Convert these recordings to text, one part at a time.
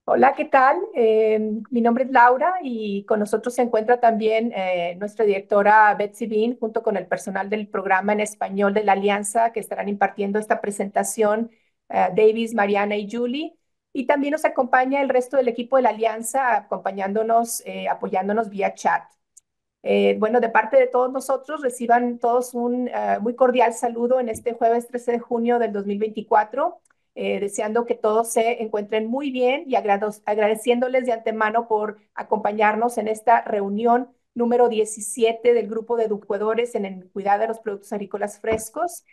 Hola, ¿qué tal? Mi nombre es Laura y con nosotros se encuentra también nuestra directora Betsy Bean junto con el personal del programa en español de la Alianza que estarán impartiendo esta presentación, Davis, Mariana y Julie. Y también nos acompaña el resto del equipo de la Alianza acompañándonos, apoyándonos vía chat. Bueno, de parte de todos nosotros, reciban todos un muy cordial saludo en este jueves 13 de junio del 2024, deseando que todos se encuentren muy bien y agradeciéndoles de antemano por acompañarnos en esta reunión número 17 del grupo de educadores en el cuidado de los productos agrícolas frescos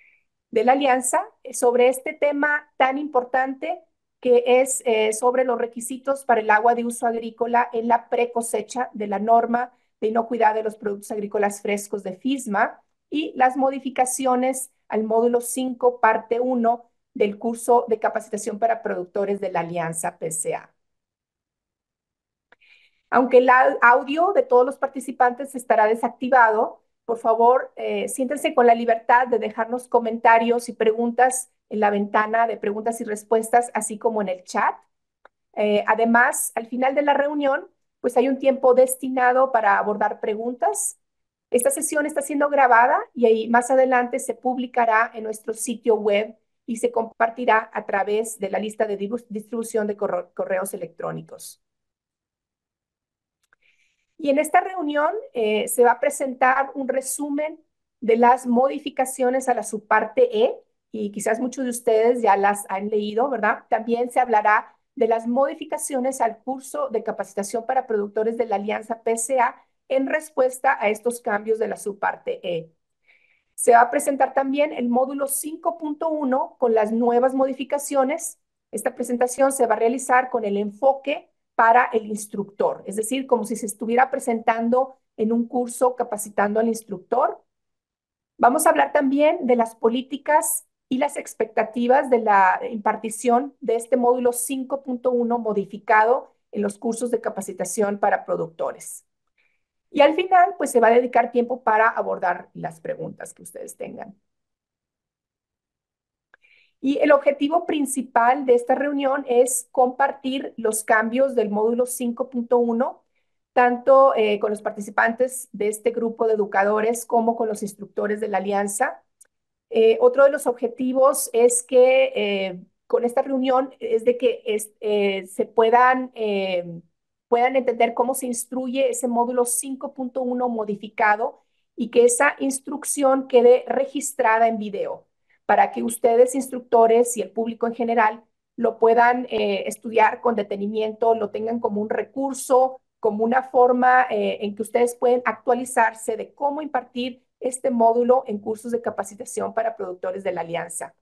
de la Alianza sobre este tema tan importante que es sobre los requisitos para el agua de uso agrícola en la precosecha de la norma de inocuidad de los productos agrícolas frescos de FISMA y las modificaciones al módulo 5, parte uno del curso de capacitación para productores de la Alianza PCA. Aunque el audio de todos los participantes estará desactivado, por favor, siéntense con la libertad de dejarnos comentarios y preguntas en la ventana de preguntas y respuestas, así como en el chat. Además, al final de la reunión, pues hay un tiempo destinado para abordar preguntas. Esta sesión está siendo grabada y ahí más adelante se publicará en nuestro sitio web y se compartirá a través de la lista de distribución de correos electrónicos. Y en esta reunión se va a presentar un resumen de las modificaciones a la subparte E, y quizás muchos de ustedes ya las han leído, ¿verdad? También se hablará de las modificaciones al curso de capacitación para productores de la Alianza PCA en respuesta a estos cambios de la subparte E. Se va a presentar también el módulo 5.1 con las nuevas modificaciones. Esta presentación se va a realizar con el enfoque para el instructor, es decir, como si se estuviera presentando en un curso capacitando al instructor. Vamos a hablar también de las políticas y las expectativas de la impartición de este módulo 5.1 modificado en los cursos de capacitación para productores. Y al final, pues se va a dedicar tiempo para abordar las preguntas que ustedes tengan. Y el objetivo principal de esta reunión es compartir los cambios del módulo 5.1, tanto con los participantes de este grupo de educadores como con los instructores de la alianza. Otro de los objetivos es que con esta reunión es de que se puedan entender cómo se instruye ese módulo 5.1 modificado y que esa instrucción quede registrada en video para que ustedes, instructores y el público en general, lo puedan estudiar con detenimiento, lo tengan como un recurso, como una forma en que ustedes pueden actualizarse de cómo impartir este módulo en cursos de capacitación para productores de la Alianza.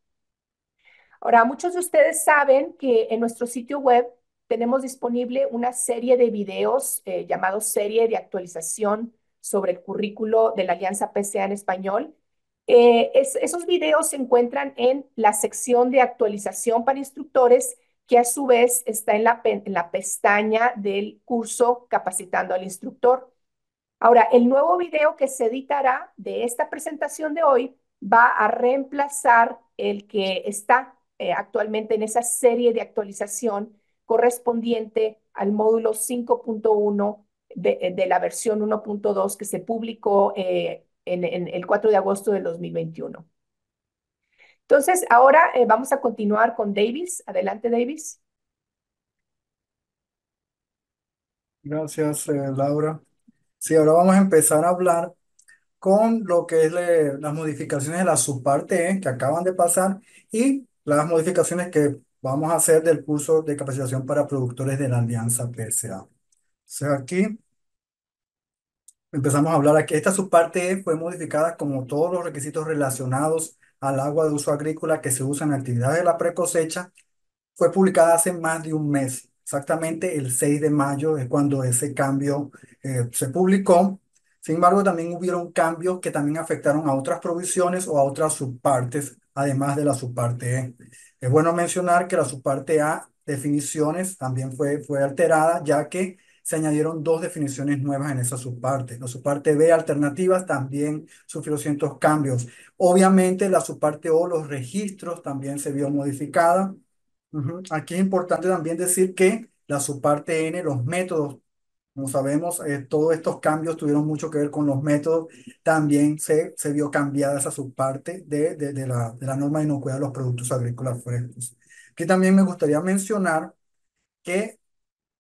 Ahora, muchos de ustedes saben que en nuestro sitio web tenemos disponible una serie de videos llamados serie de actualización sobre el currículo de la Alianza PCA en español. Esos videos se encuentran en la sección de actualización para instructores, que a su vez está en la pestaña del curso Capacitando al Instructor. Ahora, el nuevo video que se editará de esta presentación de hoy va a reemplazar el que está actualmente en esa serie de actualización correspondiente al módulo 5.1 de la versión 1.2 que se publicó en el 4 de agosto del 2021. Entonces, ahora vamos a continuar con Davis. Adelante, Davis. Gracias, Laura. Sí, ahora vamos a empezar a hablar con lo que es las modificaciones de la subparte E que acaban de pasar y las modificaciones que vamos a hacer del curso de capacitación para productores de la Alianza PSA. O sea, aquí empezamos a hablar aquí. Esta subparte E fue modificada como todos los requisitos relacionados al agua de uso agrícola que se usa en actividades de la precosecha. Fue publicada hace más de un mes, exactamente el 6 de mayo es cuando ese cambio se publicó. Sin embargo, también hubieron cambios que también afectaron a otras provisiones o a otras subpartes, además de la subparte E. Es bueno mencionar que la subparte A, definiciones, también fue alterada, ya que se añadieron dos definiciones nuevas en esa subparte. La subparte B, alternativas, también sufrió ciertos cambios. Obviamente, la subparte O, los registros, también se vio modificada. Aquí es importante también decir que la subparte N, los métodos. Como sabemos, todos estos cambios tuvieron mucho que ver con los métodos. También se vio cambiada esa subparte de la norma de inocuidad de los productos agrícolas frescos. Aquí también me gustaría mencionar que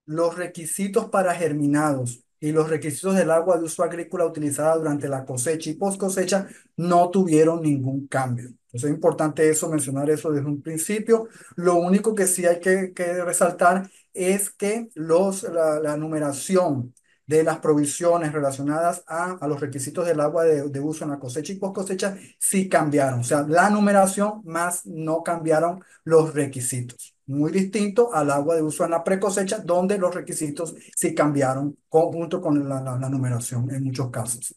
los requisitos para germinados y los requisitos del agua de uso agrícola utilizada durante la cosecha y post cosecha no tuvieron ningún cambio. Entonces es importante eso, mencionar eso desde un principio. Lo único que sí hay que resaltar es que la numeración de las provisiones relacionadas a los requisitos del agua de uso en la cosecha y post cosecha sí cambiaron. O sea, la numeración más no cambiaron los requisitos. Muy distinto al agua de uso en la pre-cosecha, donde los requisitos sí cambiaron junto con la numeración en muchos casos.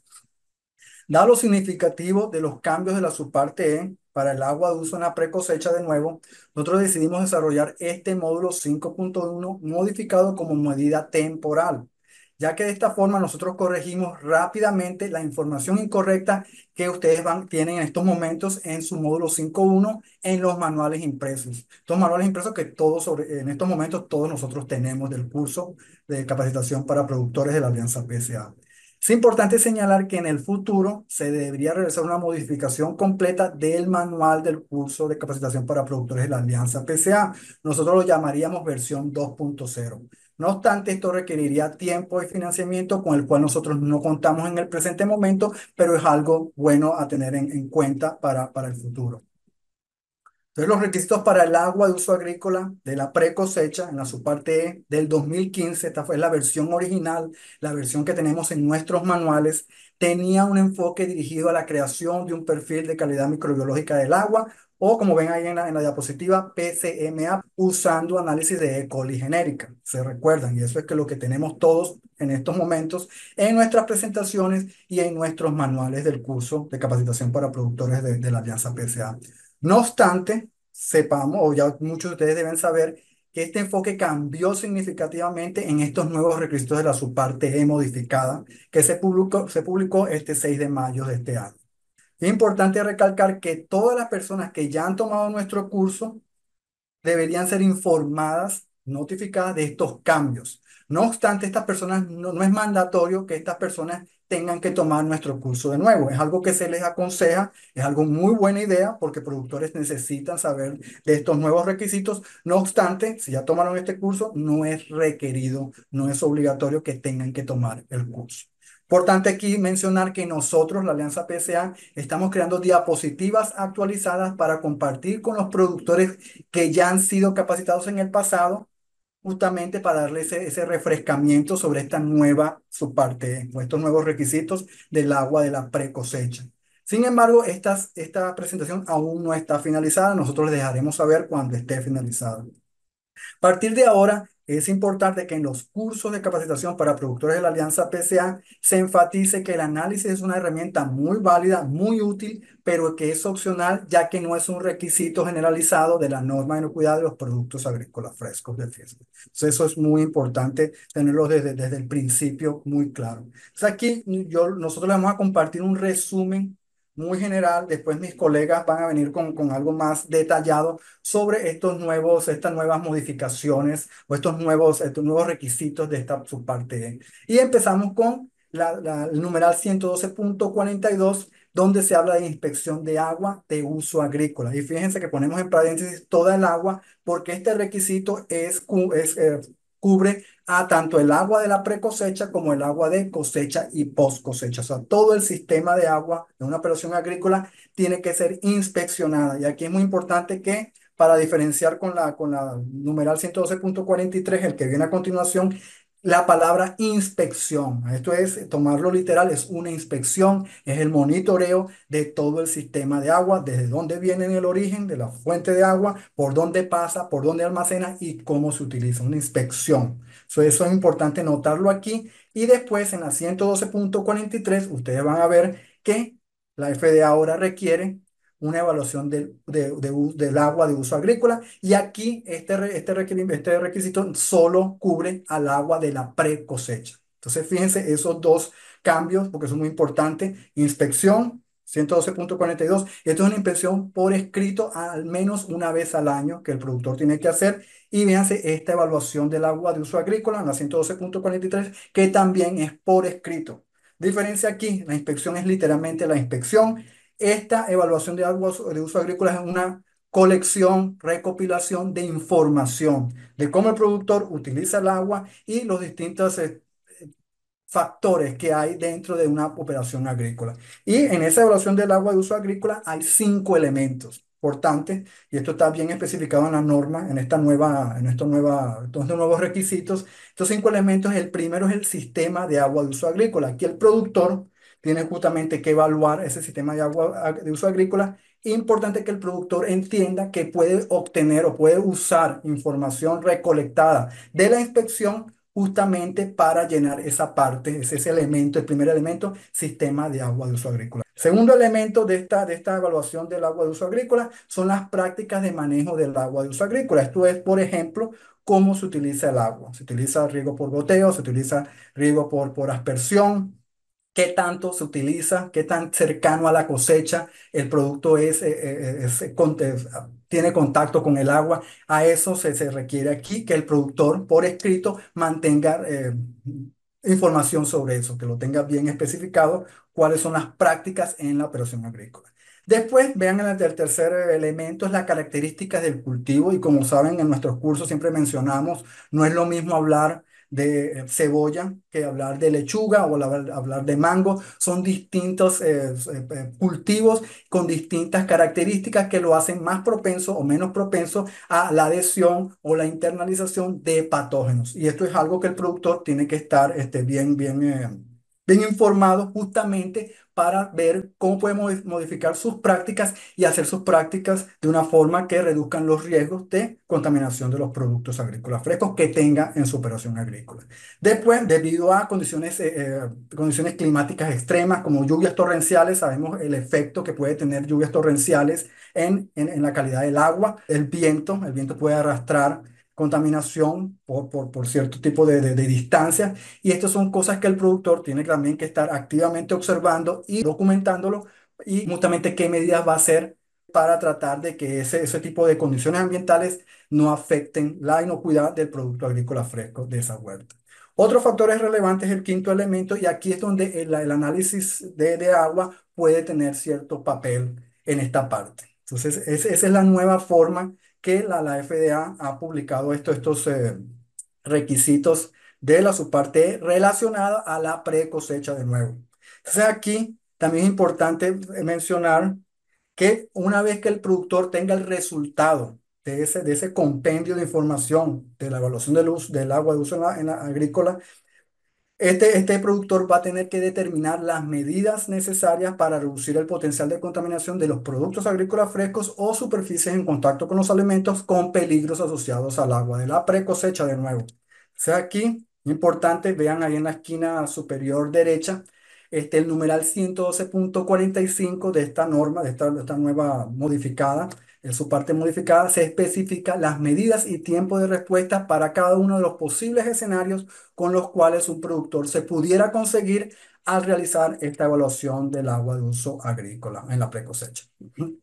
Dado lo significativo de los cambios de la subparte E para el agua de uso en la pre-cosecha de nuevo, nosotros decidimos desarrollar este módulo 5.1 modificado como medida temporal, ya que de esta forma nosotros corregimos rápidamente la información incorrecta que ustedes tienen en estos momentos en su módulo 5.1 en los manuales impresos. Estos manuales impresos que en estos momentos todos nosotros tenemos del curso de capacitación para productores de la Alianza PSA. Es importante señalar que en el futuro se debería realizar una modificación completa del manual del curso de capacitación para productores de la Alianza PCA. Nosotros lo llamaríamos versión 2.0. No obstante, esto requeriría tiempo y financiamiento con el cual nosotros no contamos en el presente momento, pero es algo bueno a tener en cuenta para el futuro. Entonces, los requisitos para el agua de uso agrícola de la pre-cosecha en la subparte E del 2015, esta fue la versión original, la versión que tenemos en nuestros manuales, tenía un enfoque dirigido a la creación de un perfil de calidad microbiológica del agua, o como ven ahí en la diapositiva, PCMA, usando análisis de E. coli genérica. Se recuerdan, y eso es que lo que tenemos todos en estos momentos en nuestras presentaciones y en nuestros manuales del curso de capacitación para productores de la Alianza PSA. No obstante, sepamos, o ya muchos de ustedes deben saber, que este enfoque cambió significativamente en estos nuevos requisitos de la subparte E modificada, que se publicó este 6 de mayo de este año. Es importante recalcar que todas las personas que ya han tomado nuestro curso deberían ser informadas, notificadas de estos cambios. No obstante, estas personas no es mandatorio que estas personas tengan que tomar nuestro curso de nuevo. Es algo que se les aconseja, es algo muy buena idea porque productores necesitan saber de estos nuevos requisitos. No obstante, si ya tomaron este curso, no es requerido, no es obligatorio que tengan que tomar el curso. Importante aquí mencionar que nosotros, la Alianza PSA, estamos creando diapositivas actualizadas para compartir con los productores que ya han sido capacitados en el pasado, justamente para darles ese refrescamiento sobre esta nueva subparte o estos nuevos requisitos del agua de la pre-cosecha. Sin embargo, esta presentación aún no está finalizada. Nosotros les dejaremos saber cuando esté finalizada. A partir de ahora, es importante que en los cursos de capacitación para productores de la Alianza PCA se enfatice que el análisis es una herramienta muy válida, muy útil, pero que es opcional ya que no es un requisito generalizado de la norma de inocuidad de los productos agrícolas frescos de FIESCO. Entonces, eso es muy importante tenerlo desde el principio muy claro. Entonces, aquí nosotros les vamos a compartir un resumen muy general. Después mis colegas van a venir con algo más detallado sobre estas nuevas modificaciones o estos nuevos requisitos de esta subparte E. Y empezamos con el numeral 112.42, donde se habla de inspección de agua de uso agrícola. Y fíjense que ponemos en paréntesis toda el agua, porque este requisito cubre a tanto el agua de la pre-cosecha como el agua de cosecha y post-cosecha. O sea, todo el sistema de agua de una operación agrícola tiene que ser inspeccionada. Y aquí es muy importante que para diferenciar con la numeral 112.43, el que viene a continuación, la palabra inspección. Esto es tomarlo literal, es una inspección, es el monitoreo de todo el sistema de agua, desde dónde viene el origen de la fuente de agua, por dónde pasa, por dónde almacena y cómo se utiliza. Una inspección. Eso es importante notarlo aquí. Y después en la 112.43, ustedes van a ver que la FDA ahora requiere una evaluación del agua de uso agrícola, y aquí este requisito solo cubre al agua de la pre-cosecha. Entonces, fíjense esos dos cambios porque son muy importantes. Inspección 112.42. Esto es una inspección por escrito al menos una vez al año que el productor tiene que hacer. Y véanse esta evaluación del agua de uso agrícola en la 112.43, que también es por escrito. Diferencia aquí, la inspección es literalmente la inspección. Esta evaluación de agua de uso agrícola es una colección, recopilación de información de cómo el productor utiliza el agua y los distintos factores que hay dentro de una operación agrícola. Y en esa evaluación del agua de uso agrícola hay 5 elementos importantes, y esto está bien especificado en la norma, estos nuevos requisitos. Estos 5 elementos, el primero es el sistema de agua de uso agrícola. Aquí el productor tiene justamente que evaluar ese sistema de agua de uso agrícola. Importante que el productor entienda que puede obtener o puede usar información recolectada de la inspección justamente para llenar esa parte, ese elemento, el primer elemento, sistema de agua de uso agrícola. Segundo elemento de esta evaluación del agua de uso agrícola son las prácticas de manejo del agua de uso agrícola. Esto es, por ejemplo, cómo se utiliza el agua. Se utiliza riego por goteo, se utiliza riego por aspersión, qué tanto se utiliza, qué tan cercano a la cosecha el producto tiene contacto con el agua. A eso se requiere aquí que el productor por escrito mantenga información sobre eso, que lo tenga bien especificado cuáles son las prácticas en la operación agrícola. Después, vean el tercer elemento, es las características del cultivo. Y como saben, en nuestros cursos siempre mencionamos, no es lo mismo hablar de cebolla que hablar de lechuga o hablar de mango. Son distintos cultivos con distintas características que lo hacen más propenso o menos propenso a la adhesión o la internalización de patógenos. Y esto es algo que el productor tiene que estar bien informado justamente para ver cómo podemos modificar sus prácticas y hacer sus prácticas de una forma que reduzcan los riesgos de contaminación de los productos agrícolas frescos que tenga en su operación agrícola. Después, debido a condiciones climáticas extremas como lluvias torrenciales, sabemos el efecto que puede tener lluvias torrenciales en la calidad del agua. El viento puede arrastrar contaminación por cierto tipo de distancia, y estas son cosas que el productor tiene también que estar activamente observando y documentándolo, y justamente qué medidas va a hacer para tratar de que ese tipo de condiciones ambientales no afecten la inocuidad del producto agrícola fresco de esa huerta. Otro factor relevante es el quinto elemento, y aquí es donde el análisis de agua puede tener cierto papel en esta parte. Entonces, esa es la nueva forma que la FDA ha publicado estos requisitos de la su parte relacionada a la pre-cosecha de nuevo. Entonces, aquí también es importante mencionar que una vez que el productor tenga el resultado de ese compendio de información de la evaluación del agua de uso en la agrícola, este productor va a tener que determinar las medidas necesarias para reducir el potencial de contaminación de los productos agrícolas frescos o superficies en contacto con los alimentos con peligros asociados al agua de la pre-cosecha de nuevo. O sea, aquí, importante, vean ahí en la esquina superior derecha, el numeral 112.45 de esta norma, de esta nueva modificada. En su parte modificada se especifica las medidas y tiempo de respuesta para cada uno de los posibles escenarios con los cuales un productor se pudiera conseguir al realizar esta evaluación del agua de uso agrícola en la precosecha. Ujú.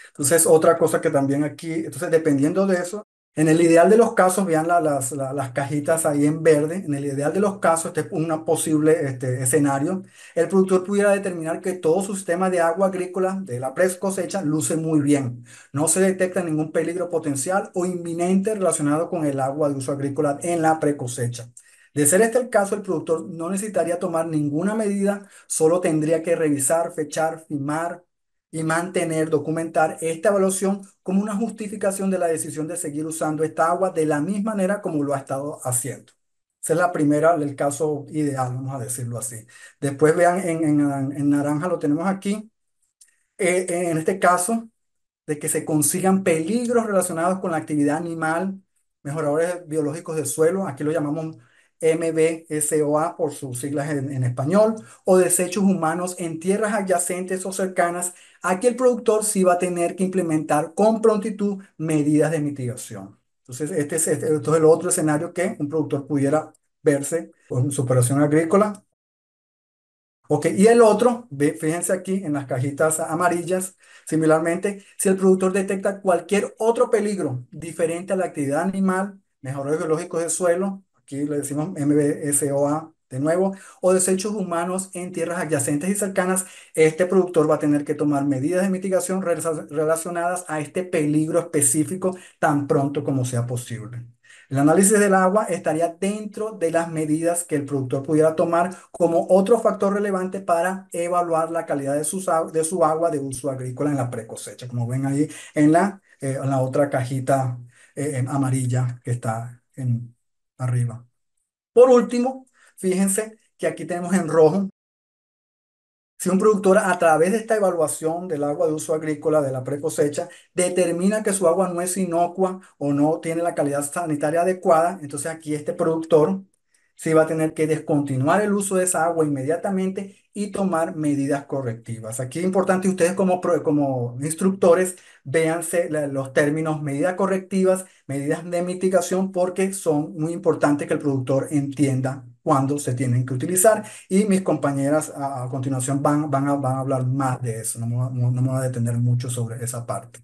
Entonces, otra cosa que también aquí, entonces dependiendo de eso, en el ideal de los casos, vean las cajitas ahí en verde, en el ideal de los casos, este es un posible escenario, el productor pudiera determinar que todo su sistema de agua agrícola de la pre cosecha luce muy bien. No se detecta ningún peligro potencial o inminente relacionado con el agua de uso agrícola en la pre cosecha. De ser este el caso, el productor no necesitaría tomar ninguna medida, solo tendría que revisar, fechar, firmar y documentar esta evaluación como una justificación de la decisión de seguir usando esta agua de la misma manera como lo ha estado haciendo. Esa es la primera, el caso ideal, vamos a decirlo así. Después vean en naranja lo tenemos aquí. En este caso, de que se consigan peligros relacionados con la actividad animal, mejoradores biológicos del suelo, aquí lo llamamos MBSOA por sus siglas en español, o desechos humanos en tierras adyacentes o cercanas. Aquí el productor sí va a tener que implementar con prontitud medidas de mitigación. Entonces, esto es el otro escenario que un productor pudiera verse con su operación agrícola Ok, y el otro, fíjense aquí en las cajitas amarillas, similarmente, si el productor detecta cualquier otro peligro diferente a la actividad animal, mejorales biológicos del suelo, aquí le decimos MBSOA de nuevo, o desechos humanos en tierras adyacentes y cercanas, este productor va a tener que tomar medidas de mitigación relacionadas a este peligro específico tan pronto como sea posible. El análisis del agua estaría dentro de las medidas que el productor pudiera tomar como otro factor relevante para evaluar la calidad de su agua de uso agrícola en la precosecha, como ven ahí en la otra cajita amarilla que está arriba. Por último, fíjense que aquí tenemos en rojo si un productor a través de esta evaluación del agua de uso agrícola de la precosecha determina que su agua no es inocua o no tiene la calidad sanitaria adecuada, entonces aquí este productor sí va a tener que descontinuar el uso de esa agua inmediatamente y tomar medidas correctivas. Aquí es importante ustedes como instructores véanse los términos medidas correctivas, medidas de mitigación, porque son muy importantes que el productor entienda cuándo se tienen que utilizar y mis compañeras a continuación van a hablar más de eso. No me voy a detener mucho sobre esa parte.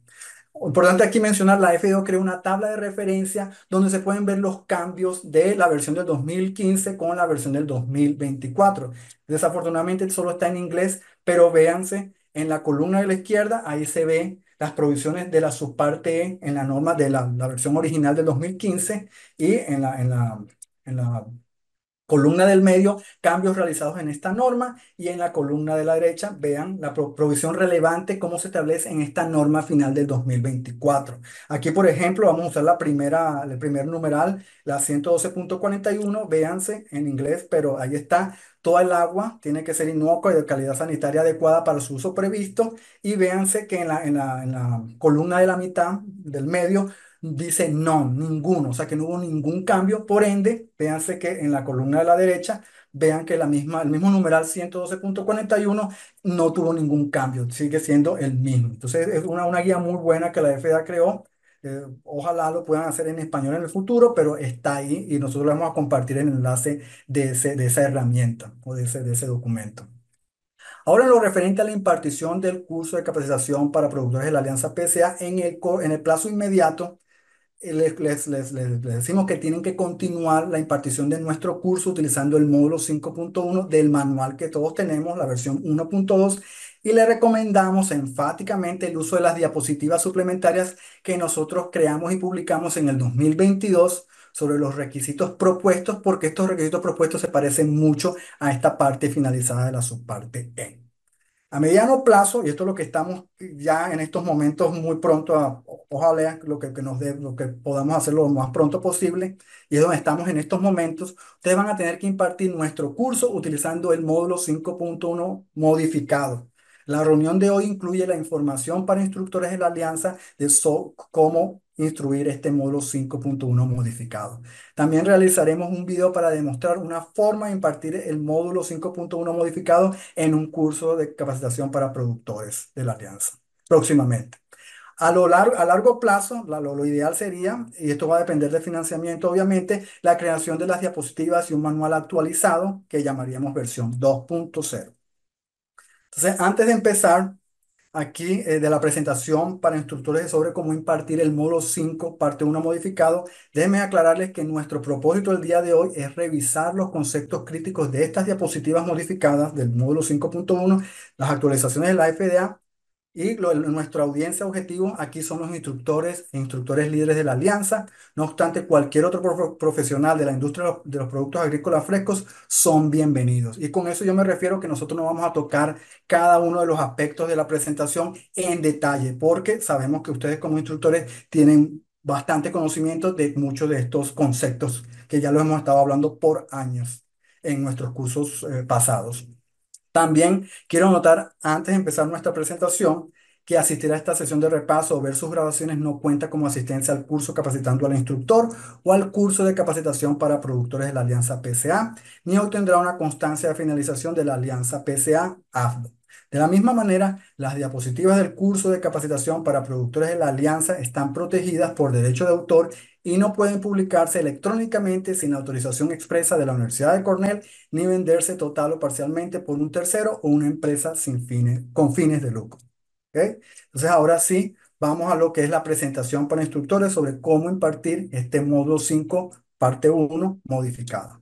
Importante aquí mencionar, la FAO creó una tabla de referencia donde se pueden ver los cambios de la versión del 2015 con la versión del 2024. Desafortunadamente solo está en inglés, pero véanse en la columna de la izquierda, ahí se ve las provisiones de la subparte E en la norma de la versión original del 2015 y en la columna del medio, cambios realizados en esta norma y en la columna de la derecha, vean la provisión relevante, cómo se establece en esta norma final del 2024. Aquí, por ejemplo, vamos a usar el primer numeral, la 112.41, véanse en inglés, pero ahí está. Toda el agua tiene que ser inocua y de calidad sanitaria adecuada para su uso previsto. Y véanse que en la columna de la mitad del medio dice no, ninguno, o sea que no hubo ningún cambio. Por ende, véanse que en la columna de la derecha, vean que el mismo numeral 112.41 no tuvo ningún cambio, sigue siendo el mismo. Entonces, es una guía muy buena que la FDA creó. Ojalá lo puedan hacer en español en el futuro, pero está ahí y nosotros le vamos a compartir el enlace de esa herramienta o de ese documento. Ahora, en lo referente a la impartición del curso de capacitación para productores de la Alianza PSA en el plazo inmediato, les decimos que tienen que continuar la impartición de nuestro curso utilizando el módulo 5.1 del manual que todos tenemos, la versión 1.2, y le recomendamos enfáticamente el uso de las diapositivas suplementarias que nosotros creamos y publicamos en el 2022 sobre los requisitos propuestos, porque estos requisitos propuestos se parecen mucho a esta parte finalizada de la subparte E. A mediano plazo, y esto es lo que estamos ya en estos momentos muy pronto, ojalá que nos dé, lo que podamos hacerlo lo más pronto posible, y es donde estamos en estos momentos, ustedes van a tener que impartir nuestro curso utilizando el módulo 5.1 modificado. La reunión de hoy incluye la información para instructores de la alianza de cómo instruir este módulo 5.1 modificado. También realizaremos un video para demostrar una forma de impartir el módulo 5.1 modificado en un curso de capacitación para productores de la Alianza próximamente. A largo plazo, lo ideal sería, y esto va a depender del financiamiento, obviamente, la creación de las diapositivas y un manual actualizado que llamaríamos versión 2.0. Entonces, antes de empezar, aquí de la presentación para instructores sobre cómo impartir el módulo 5, parte 1 modificado, déjenme aclararles que nuestro propósito el día de hoy es revisar los conceptos críticos de estas diapositivas modificadas del módulo 5.1, las actualizaciones de la FDA y nuestra audiencia objetivo aquí son los instructores e instructores líderes de la alianza. No obstante, cualquier otro profesional de la industria de los productos agrícolas frescos son bienvenidos. Y con eso yo me refiero que nosotros no vamos a tocar cada uno de los aspectos de la presentación en detalle, porque sabemos que ustedes como instructores tienen bastante conocimiento de muchos de estos conceptos que ya lo hemos estado hablando por años en nuestros cursos pasados. También quiero notar, antes de empezar nuestra presentación, que asistir a esta sesión de repaso o ver sus grabaciones no cuenta como asistencia al curso capacitando al instructor o al curso de capacitación para productores de la Alianza PSA, ni obtendrá una constancia de finalización de la Alianza PSA AFDO. De la misma manera, las diapositivas del curso de capacitación para productores de la Alianza están protegidas por derecho de autor y no pueden publicarse electrónicamente sin la autorización expresa de la Universidad de Cornell ni venderse total o parcialmente por un tercero o una empresa con fines de lucro. ¿Ok? Entonces, ahora sí, vamos a lo que es la presentación para instructores sobre cómo impartir este módulo 5 parte uno modificada.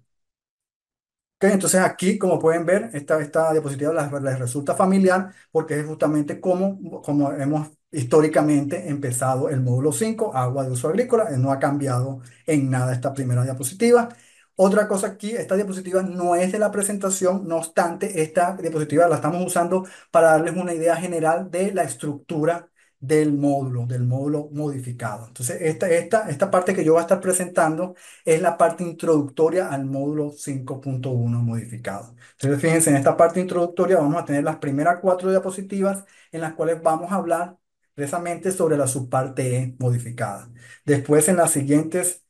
Ok, entonces aquí, como pueden ver, esta diapositiva les resulta familiar porque es justamente como hemos históricamente empezado el módulo 5 agua de uso agrícola. No ha cambiado en nada esta primera diapositiva. Otra cosa aquí, esta diapositiva no es de la presentación, no obstante, esta diapositiva la estamos usando para darles una idea general de la estructura del módulo modificado. Entonces, esta parte que yo voy a estar presentando es la parte introductoria al módulo 5.1 modificado. Entonces, fíjense, en esta parte introductoria vamos a tener las primeras 4 diapositivas en las cuales vamos a hablar precisamente sobre la subparte E modificada. Después, en las siguientes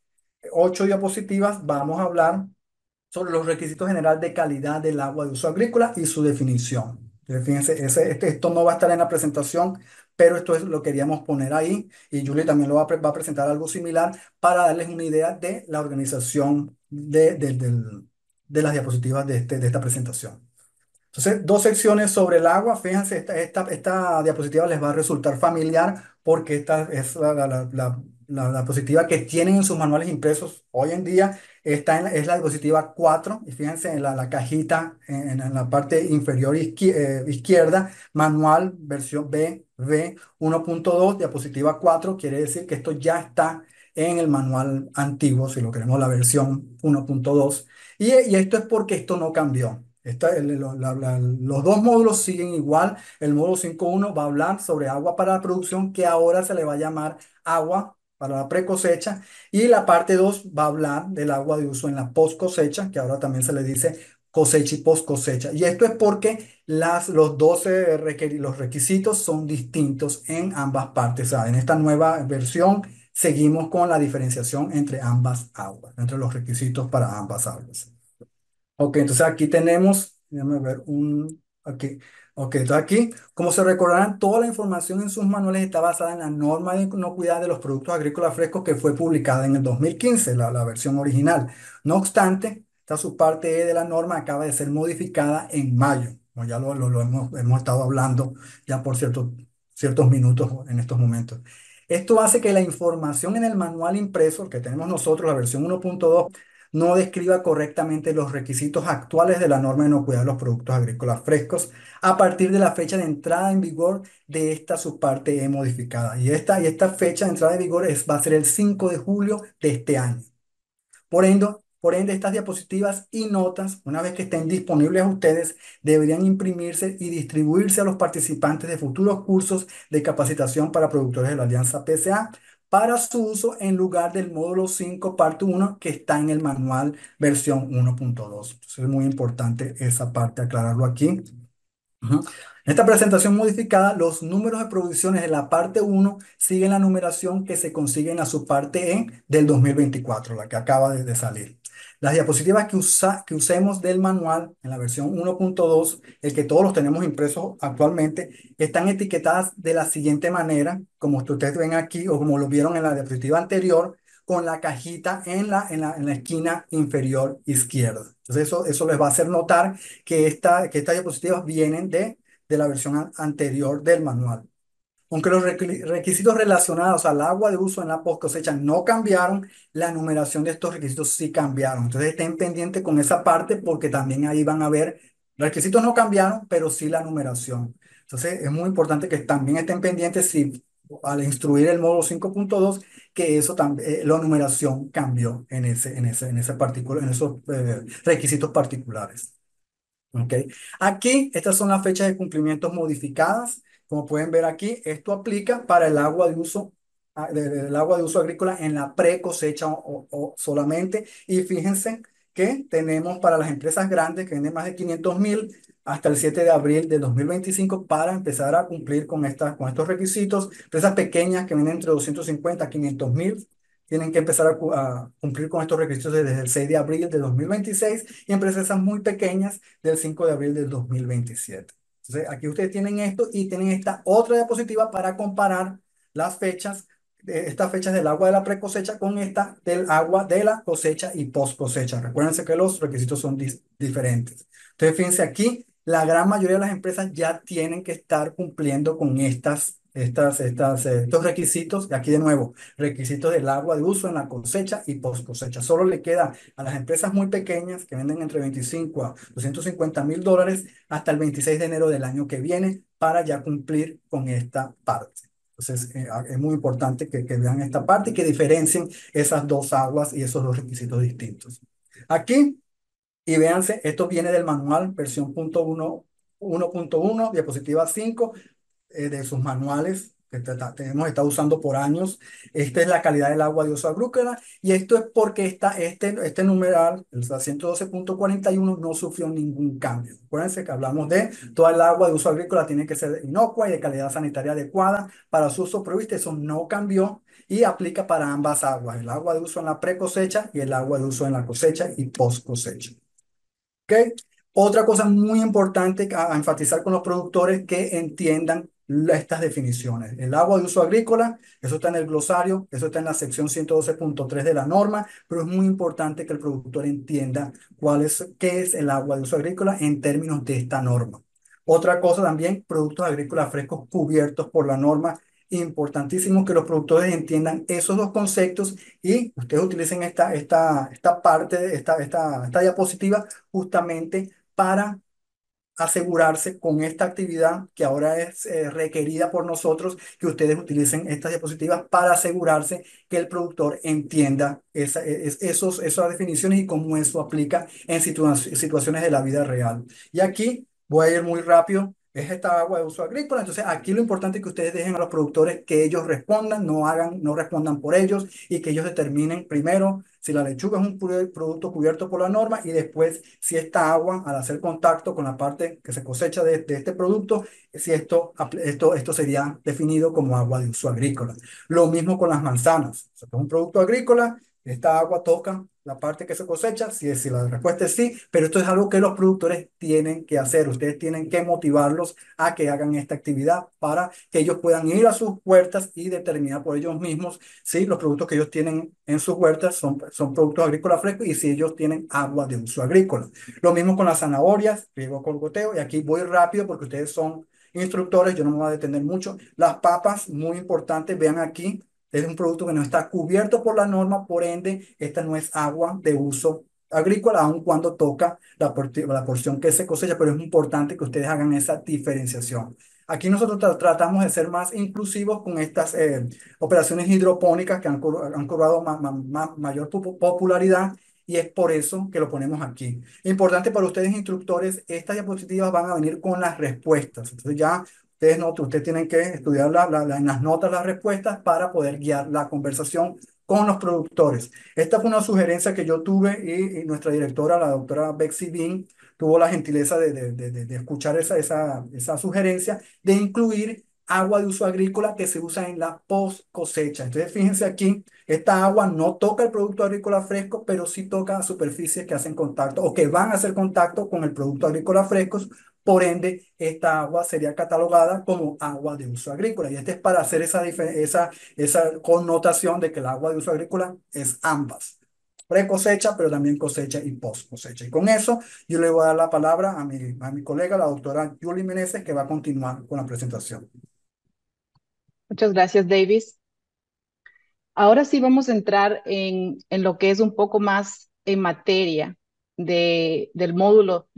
8 diapositivas, vamos a hablar sobre los requisitos generales de calidad del agua de uso agrícola y su definición. Entonces, fíjense, esto no va a estar en la presentación, pero esto lo queríamos poner ahí y Julie también va a presentar algo similar para darles una idea de la organización de las diapositivas de esta presentación. Entonces, 2 secciones sobre el agua. Fíjense, esta diapositiva les va a resultar familiar porque esta es la diapositiva que tienen en sus manuales impresos hoy en día. Es la diapositiva 4 y fíjense en la cajita en la parte inferior izquierda, manual versión BV 1.2, diapositiva 4. Quiere decir que esto ya está en el manual antiguo, si lo queremos, la versión 1.2. Y esto es porque esto no cambió. Los 2 módulos siguen igual. El módulo 5.1 va a hablar sobre agua para la producción, que ahora se le va a llamar agua para la pre-cosecha. Y la parte 2 va a hablar del agua de uso en la post-cosecha, que ahora también se le dice cosecha y post-cosecha. Y esto es porque los requisitos son distintos en ambas partes. O sea, en esta nueva versión seguimos con la diferenciación entre ambas aguas, entre los requisitos para ambas aguas. Ok, entonces aquí tenemos, déjame ver, aquí. Ok, entonces aquí, como se recordarán, toda la información en sus manuales está basada en la norma de inocuidad de los productos agrícolas frescos que fue publicada en el 2015, la versión original. No obstante, esta subparte E de la norma acaba de ser modificada en mayo, como ya lo hemos estado hablando ya por ciertos minutos en estos momentos. Esto hace que la información en el manual impreso, que tenemos nosotros, la versión 1.2, no describa correctamente los requisitos actuales de la norma de inocuidad de los productos agrícolas frescos a partir de la fecha de entrada en vigor de esta subparte E modificada. Y esta fecha de entrada en vigor va a ser el 5 de julio de este año. Por ende, estas diapositivas y notas, una vez que estén disponibles a ustedes, deberían imprimirse y distribuirse a los participantes de futuros cursos de capacitación para productores de la Alianza PSA para su uso en lugar del módulo 5 parte uno que está en el manual versión 1.2. Entonces es muy importante esa parte, aclararlo aquí. Ujú. En esta presentación modificada, los números de producciones de la parte uno siguen la numeración que se consigue en la subparte E del 2024, la que acaba de salir. Las diapositivas que usemos del manual en la versión 1.2, el que todos los tenemos impresos actualmente, están etiquetadas de la siguiente manera, como ustedes ven aquí o como lo vieron en la diapositiva anterior, con la cajita en la esquina inferior izquierda. Entonces eso les va a hacer notar que estas diapositivas vienen de la versión anterior del manual. Aunque los requisitos relacionados al agua de uso en la post cosecha no cambiaron, la numeración de estos requisitos sí cambiaron. Entonces estén pendientes con esa parte porque también ahí van a ver, los requisitos no cambiaron, pero sí la numeración. Entonces es muy importante que también estén pendientes si al instruir el módulo 5.2 que eso también, la numeración cambió en esos requisitos particulares. ¿Ok? Aquí, estas son las fechas de cumplimientos modificadas. Como pueden ver aquí, esto aplica para el agua de uso, del agua de uso agrícola en la pre-cosecha o solamente. Y fíjense que tenemos para las empresas grandes que venden más de 500.000 hasta el 7 de abril de 2025 para empezar a cumplir con estos requisitos. Empresas pequeñas que venden entre 250 a 500.000 tienen que empezar a cumplir con estos requisitos desde el 6 de abril de 2026 y empresas muy pequeñas del 5 de abril del 2027. Entonces, aquí ustedes tienen esto y tienen esta otra diapositiva para comparar las fechas estas fechas del agua de la pre-cosecha con esta del agua de la cosecha y post-cosecha. Recuérdense que los requisitos son diferentes. Entonces, fíjense aquí, la gran mayoría de las empresas ya tienen que estar cumpliendo con estos requisitos. Y aquí de nuevo, requisitos del agua de uso en la cosecha y post-cosecha. Solo le queda a las empresas muy pequeñas que venden entre 25 a $250,000 hasta el 26 de enero del año que viene para ya cumplir con esta parte. Entonces, es muy importante que vean esta parte y que diferencien esas dos aguas y esos dos requisitos distintos. Aquí, y véanse, esto viene del manual, versión 1.1, diapositiva 5 de sus manuales que hemos estado usando por años. Esta es la calidad del agua de uso agrícola y esto es porque este numeral, el 112.41, no sufrió ningún cambio. Acuérdense que hablamos de toda el agua de uso agrícola tiene que ser inocua y de calidad sanitaria adecuada para su uso previsto. Eso no cambió y aplica para ambas aguas, el agua de uso en la pre cosecha y el agua de uso en la cosecha y post cosecha. ¿Ok? Otra cosa muy importante a enfatizar con los productores que entiendan estas definiciones. El agua de uso agrícola, eso está en el glosario, eso está en la sección 112.3 de la norma, pero es muy importante que el productor entienda qué es el agua de uso agrícola en términos de esta norma. Otra cosa también, productos agrícolas frescos cubiertos por la norma. Importantísimo que los productores entiendan esos dos conceptos y ustedes utilicen esta parte, esta diapositiva justamente para asegurarse con esta actividad que ahora es requerida por nosotros, que ustedes utilicen estas diapositivas para asegurarse que el productor entienda esas definiciones y cómo eso aplica en situaciones de la vida real. Y aquí voy a ir muy rápido. Es esta agua de uso agrícola. Entonces, aquí lo importante es que ustedes dejen a los productores que ellos respondan, no respondan por ellos y que ellos determinen primero si la lechuga es un producto cubierto por la norma y después si esta agua, al hacer contacto con la parte que se cosecha de este producto, si esto sería definido como agua de uso agrícola. Lo mismo con las manzanas. O sea, es un producto agrícola, esta agua toca la parte que se cosecha, si la respuesta es sí, pero esto es algo que los productores tienen que hacer. Ustedes tienen que motivarlos a que hagan esta actividad para que ellos puedan ir a sus huertas y determinar por ellos mismos si los productos que ellos tienen en sus huertas son productos agrícolas frescos y si ellos tienen agua de uso agrícola. Lo mismo con las zanahorias, riego con goteo, y aquí voy rápido porque ustedes son instructores, yo no me voy a detener mucho. Las papas, muy importantes, vean aquí, es un producto que no está cubierto por la norma, por ende, esta no es agua de uso agrícola, aun cuando toca la porción que se cosecha, pero es importante que ustedes hagan esa diferenciación. Aquí nosotros tratamos de ser más inclusivos con estas operaciones hidropónicas que han cobrado mayor popularidad y es por eso que lo ponemos aquí. Importante para ustedes, instructores, estas diapositivas van a venir con las respuestas. Entonces ya ustedes tienen que estudiar en las notas las respuestas para poder guiar la conversación con los productores. Esta fue una sugerencia que yo tuve y nuestra directora, la doctora Bexy Bean, tuvo la gentileza de escuchar esa sugerencia de incluir agua de uso agrícola que se usa en la post cosecha. Entonces, fíjense aquí, esta agua no toca el producto agrícola fresco, pero sí toca superficies que hacen contacto o que van a hacer contacto con el producto agrícola fresco. Por ende, esta agua sería catalogada como agua de uso agrícola. Y este es para hacer esa connotación de que el agua de uso agrícola es ambas. Pre cosecha, pero también cosecha y post cosecha. Y con eso, yo le voy a dar la palabra a mi colega, la doctora Julie Meneses, que va a continuar con la presentación. Muchas gracias, Davis. Ahora sí vamos a entrar en lo que es un poco más en materia del módulo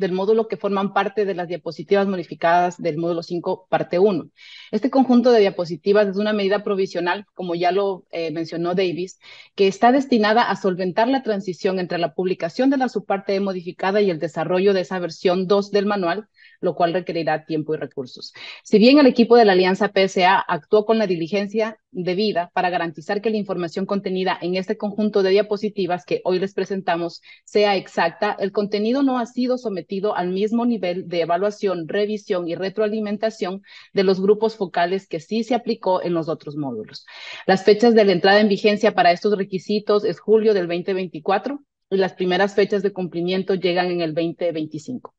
que forman parte de las diapositivas modificadas del módulo 5, parte 1. Este conjunto de diapositivas es una medida provisional, como ya lo mencionó Davis, que está destinada a solventar la transición entre la publicación de la subparte E modificada y el desarrollo de esa versión 2 del manual, lo cual requerirá tiempo y recursos. Si bien el equipo de la Alianza PSA actuó con la diligencia debida para garantizar que la información contenida en este conjunto de diapositivas que hoy les presentamos sea exacta, el contenido no ha sido sometido al mismo nivel de evaluación, revisión y retroalimentación de los grupos focales que sí se aplicó en los otros módulos. Las fechas de la entrada en vigencia para estos requisitos es julio del 2024 y las primeras fechas de cumplimiento llegan en el 2025.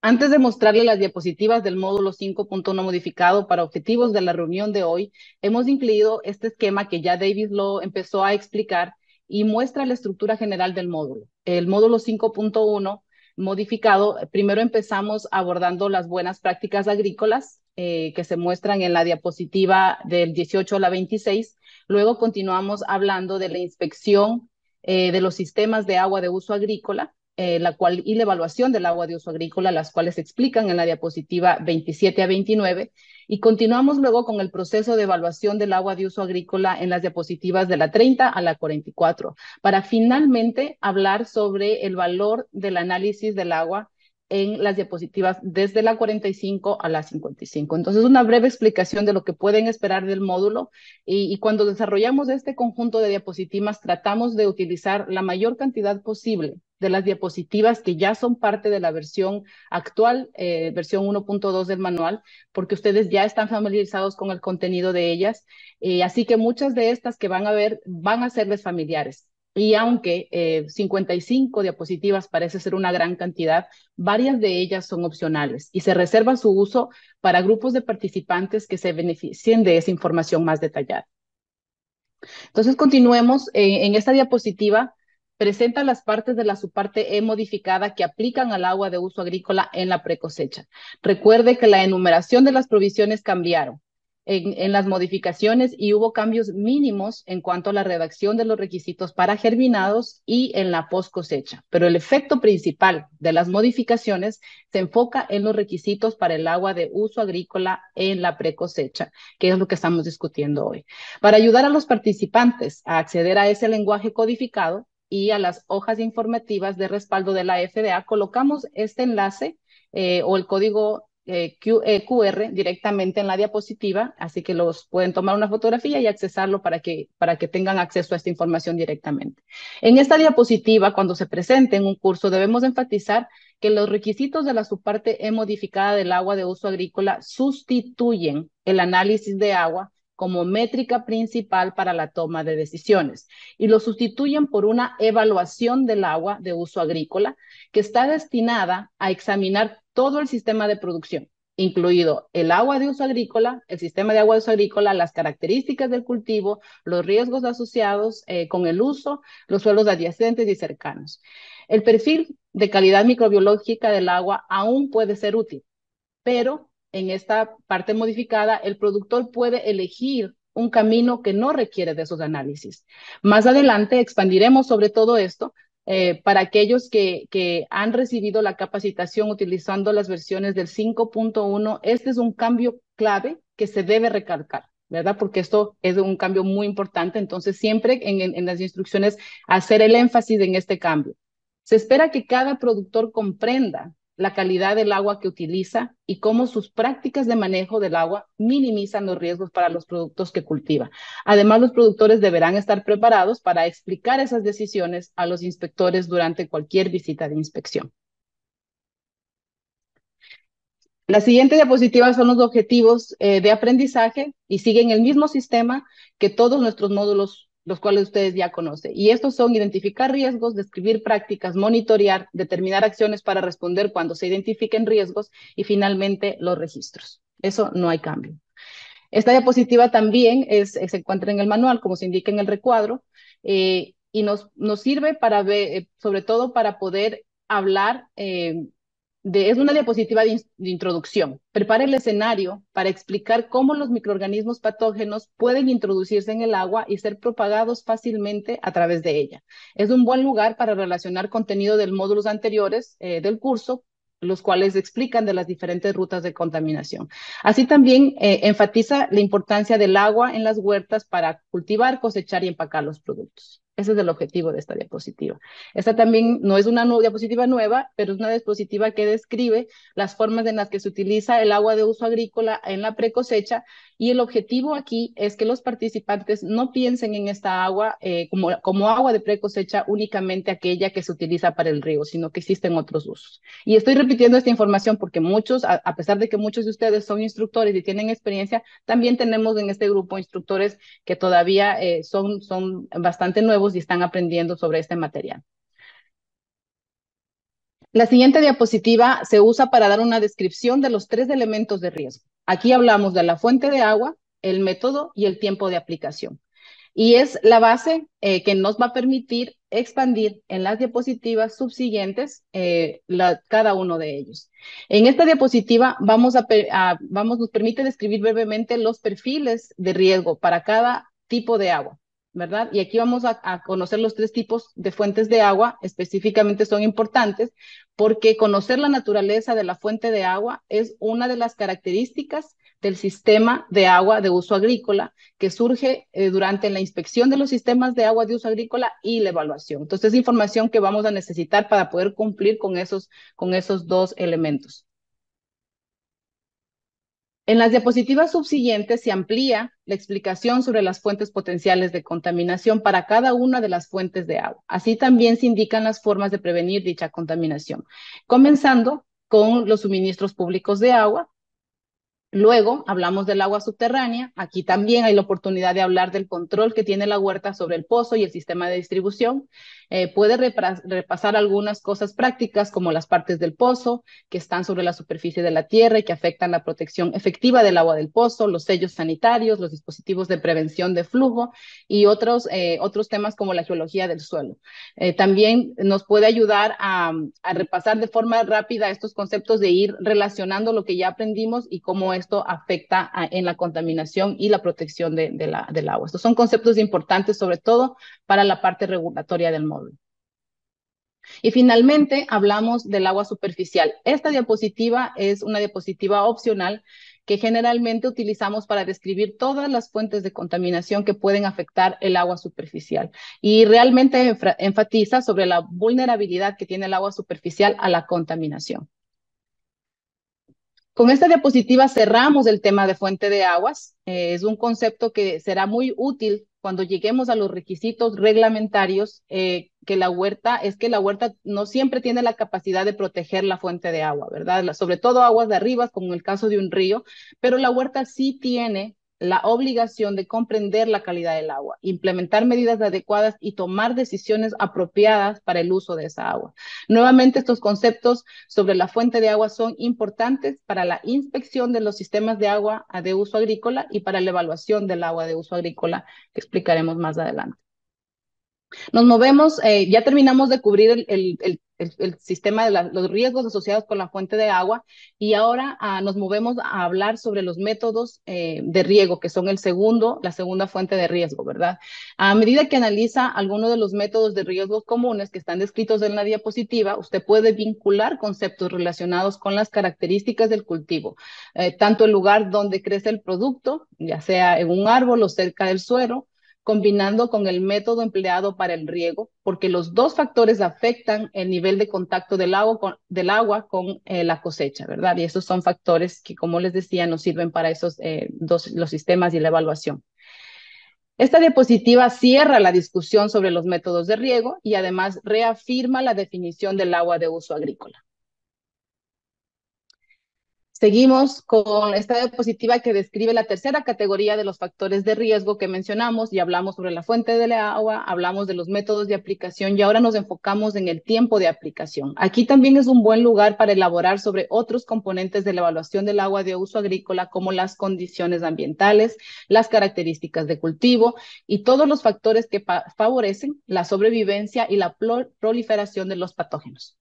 Antes de mostrarle las diapositivas del módulo 5.1 modificado para objetivos de la reunión de hoy, hemos incluido este esquema que ya David lo empezó a explicar y muestra la estructura general del módulo. El módulo 5.1 modificado, primero empezamos abordando las buenas prácticas agrícolas que se muestran en la diapositiva del 18 a la 26. Luego continuamos hablando de la inspección de los sistemas de agua de uso agrícola, y la evaluación del agua de uso agrícola, las cuales se explican en la diapositiva 27 a 29, y continuamos luego con el proceso de evaluación del agua de uso agrícola en las diapositivas de la 30 a la 44, para finalmente hablar sobre el valor del análisis del agua en las diapositivas desde la 45 a la 55. Entonces, una breve explicación de lo que pueden esperar del módulo y cuando desarrollamos este conjunto de diapositivas tratamos de utilizar la mayor cantidad posible de las diapositivas que ya son parte de la versión actual, versión 1.2 del manual, porque ustedes ya están familiarizados con el contenido de ellas, así que muchas de estas que van a ver van a serles familiares. Y aunque 55 diapositivas parece ser una gran cantidad, varias de ellas son opcionales y se reserva su uso para grupos de participantes que se beneficien de esa información más detallada. Entonces, continuemos. En esta diapositiva presenta las partes de la subparte E modificada que aplican al agua de uso agrícola en la precosecha. Recuerde que la enumeración de las provisiones cambiaron en las modificaciones y hubo cambios mínimos en cuanto a la redacción de los requisitos para germinados y en la post cosecha. Pero el efecto principal de las modificaciones se enfoca en los requisitos para el agua de uso agrícola en la precosecha, que es lo que estamos discutiendo hoy. Para ayudar a los participantes a acceder a ese lenguaje codificado y a las hojas informativas de respaldo de la FDA, colocamos este enlace o el código QR directamente en la diapositiva, así que los pueden tomar una fotografía y accesarlo para que tengan acceso a esta información directamente. En esta diapositiva, cuando se presente en un curso, debemos enfatizar que los requisitos de la subparte E modificada del agua de uso agrícola sustituyen el análisis de agua como métrica principal para la toma de decisiones y lo sustituyen por una evaluación del agua de uso agrícola que está destinada a examinar todo el sistema de producción, incluido el agua de uso agrícola, el sistema de agua de uso agrícola, las características del cultivo, los riesgos asociados con el uso, los suelos adyacentes y cercanos. El perfil de calidad microbiológica del agua aún puede ser útil, pero en esta parte modificada, el productor puede elegir un camino que no requiere de esos análisis. Más adelante expandiremos sobre todo esto para aquellos que han recibido la capacitación utilizando las versiones del 5.1. Este es un cambio clave que se debe recalcar, ¿verdad? Porque esto es un cambio muy importante, entonces siempre en las instrucciones hacer el énfasis en este cambio. Se espera que cada productor comprenda la calidad del agua que utiliza y cómo sus prácticas de manejo del agua minimizan los riesgos para los productos que cultiva. Además, los productores deberán estar preparados para explicar esas decisiones a los inspectores durante cualquier visita de inspección. La siguiente diapositiva son los objetivos de aprendizaje y siguen el mismo sistema que todos nuestros módulos, los cuales ustedes ya conocen. Y estos son identificar riesgos, describir prácticas, monitorear, determinar acciones para responder cuando se identifiquen riesgos y finalmente los registros. Eso no hay cambio. Esta diapositiva también se encuentra en el manual, como se indica en el recuadro, y nos sirve para ver, sobre todo para poder hablar es una diapositiva de introducción. Prepara el escenario para explicar cómo los microorganismos patógenos pueden introducirse en el agua y ser propagados fácilmente a través de ella. Es un buen lugar para relacionar contenido de módulos anteriores del curso, los cuales explican de las diferentes rutas de contaminación. Así también enfatiza la importancia del agua en las huertas para cultivar, cosechar y empacar los productos. Ese es el objetivo de esta diapositiva. Esta también no es una diapositiva nueva, pero es una diapositiva que describe las formas en las que se utiliza el agua de uso agrícola en la precosecha, y el objetivo aquí es que los participantes no piensen en esta agua como agua de precosecha únicamente aquella que se utiliza para el riego, sino que existen otros usos. Y estoy repitiendo esta información porque muchos, a pesar de que muchos de ustedes son instructores y tienen experiencia, también tenemos en este grupo instructores que todavía son bastante nuevos y están aprendiendo sobre este material. La siguiente diapositiva se usa para dar una descripción de los 3 elementos de riesgo. Aquí hablamos de la fuente de agua, el método y el tiempo de aplicación. Y es la base que nos va a permitir expandir en las diapositivas subsiguientes cada uno de ellos. En esta diapositiva nos permite describir brevemente los perfiles de riesgo para cada tipo de agua, ¿verdad? Y aquí vamos a conocer los 3 tipos de fuentes de agua, específicamente son importantes porque conocer la naturaleza de la fuente de agua es una de las características del sistema de agua de uso agrícola que surge durante la inspección de los sistemas de agua de uso agrícola y la evaluación. Entonces, es información que vamos a necesitar para poder cumplir con esos 2 elementos. En las diapositivas subsiguientes se amplía la explicación sobre las fuentes potenciales de contaminación para cada una de las fuentes de agua. Así también se indican las formas de prevenir dicha contaminación, comenzando con los suministros públicos de agua. Luego hablamos del agua subterránea. Aquí también hay la oportunidad de hablar del control que tiene la huerta sobre el pozo y el sistema de distribución. Puede repasar algunas cosas prácticas como las partes del pozo que están sobre la superficie de la tierra y que afectan la protección efectiva del agua del pozo, los sellos sanitarios, los dispositivos de prevención de flujo y otros temas como la geología del suelo. También nos puede ayudar a repasar de forma rápida estos conceptos de ir relacionando lo que ya aprendimos y cómo esto afecta en la contaminación y la protección del agua. Estos son conceptos importantes, sobre todo para la parte regulatoria del módulo. Y finalmente hablamos del agua superficial. Esta diapositiva es una diapositiva opcional que generalmente utilizamos para describir todas las fuentes de contaminación que pueden afectar el agua superficial. Y realmente enfatiza sobre la vulnerabilidad que tiene el agua superficial a la contaminación. Con esta diapositiva cerramos el tema de fuente de aguas. Es un concepto que será muy útil cuando lleguemos a los requisitos reglamentarios, que la huerta no siempre tiene la capacidad de proteger la fuente de agua, ¿verdad? Sobre todo aguas de arriba, como en el caso de un río, pero la huerta sí tiene la obligación de comprender la calidad del agua, implementar medidas adecuadas y tomar decisiones apropiadas para el uso de esa agua. Nuevamente, estos conceptos sobre la fuente de agua son importantes para la inspección de los sistemas de agua de uso agrícola y para la evaluación del agua de uso agrícola, que explicaremos más adelante. Nos movemos, ya terminamos de cubrir el sistema de los riesgos asociados con la fuente de agua y ahora nos movemos a hablar sobre los métodos de riego, que son la segunda fuente de riesgo, ¿verdad? A medida que analiza algunos de los métodos de riesgos comunes que están descritos en la diapositiva, usted puede vincular conceptos relacionados con las características del cultivo, tanto el lugar donde crece el producto, ya sea en un árbol o cerca del suelo, combinando con el método empleado para el riego, porque los 2 factores afectan el nivel de contacto del agua con la cosecha, ¿verdad? Y esos son factores que, como les decía, nos sirven para los sistemas y la evaluación. Esta diapositiva cierra la discusión sobre los métodos de riego y además reafirma la definición del agua de uso agrícola. Seguimos con esta diapositiva que describe la tercera categoría de los factores de riesgo que mencionamos y hablamos sobre la fuente del agua, hablamos de los métodos de aplicación y ahora nos enfocamos en el tiempo de aplicación. Aquí también es un buen lugar para elaborar sobre otros componentes de la evaluación del agua de uso agrícola como las condiciones ambientales, las características de cultivo y todos los factores que favorecen la sobrevivencia y la proliferación de los patógenos.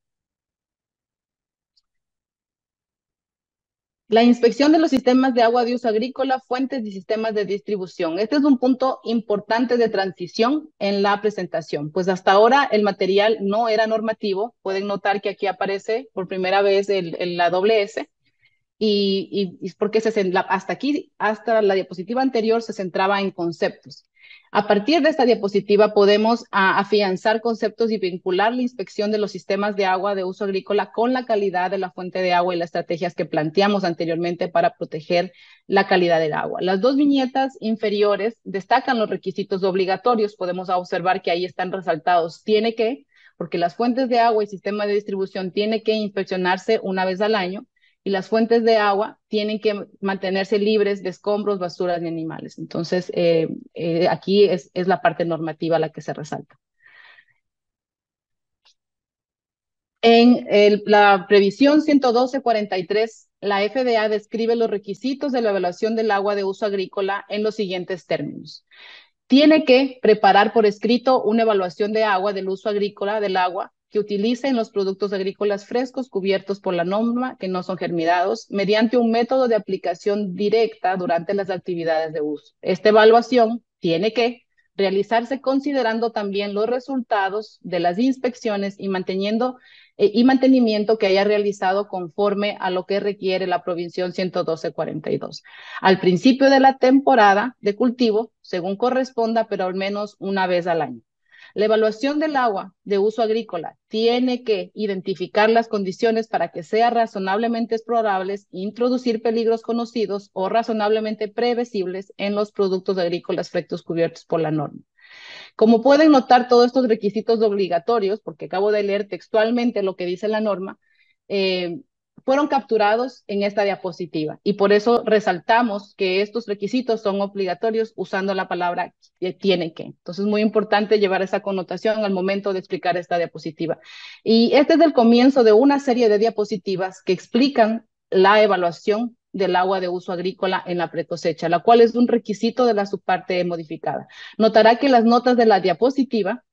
La inspección de los sistemas de agua de uso agrícola, fuentes y sistemas de distribución. Este es un punto importante de transición en la presentación, pues hasta ahora el material no era normativo. Pueden notar que aquí aparece por primera vez la doble S, y porque hasta la diapositiva anterior se centraba en conceptos. A partir de esta diapositiva podemos afianzar conceptos y vincular la inspección de los sistemas de agua de uso agrícola con la calidad de la fuente de agua y las estrategias que planteamos anteriormente para proteger la calidad del agua. Las 2 viñetas inferiores destacan los requisitos obligatorios. Podemos observar que ahí están resaltados porque las fuentes de agua y sistema de distribución tienen que inspeccionarse una vez al año, y las fuentes de agua tienen que mantenerse libres de escombros, basuras y animales. Entonces, aquí es la parte normativa la que se resalta. La previsión 112.43, la FDA describe los requisitos de la evaluación del agua de uso agrícola en los siguientes términos. Tiene que preparar por escrito una evaluación de agua del uso agrícola del agua que utilice en los productos agrícolas frescos cubiertos por la norma, que no son germinados, mediante un método de aplicación directa durante las actividades de uso. Esta evaluación tiene que realizarse considerando también los resultados de las inspecciones y mantenimiento que haya realizado conforme a lo que requiere la provisión 112.42. Al principio de la temporada de cultivo, según corresponda, pero al menos una vez al año. La evaluación del agua de uso agrícola tiene que identificar las condiciones para que sea razonablemente probables introducir peligros conocidos o razonablemente previsibles en los productos agrícolas frescos cubiertos por la norma. Como pueden notar, todos estos requisitos obligatorios, porque acabo de leer textualmente lo que dice la norma, fueron capturados en esta diapositiva y por eso resaltamos que estos requisitos son obligatorios usando la palabra tiene que. Entonces es muy importante llevar esa connotación al momento de explicar esta diapositiva. Y este es el comienzo de una serie de diapositivas que explican la evaluación del agua de uso agrícola en la precosecha, la cual es un requisito de la subparte modificada. Notará que las notas de la diapositiva,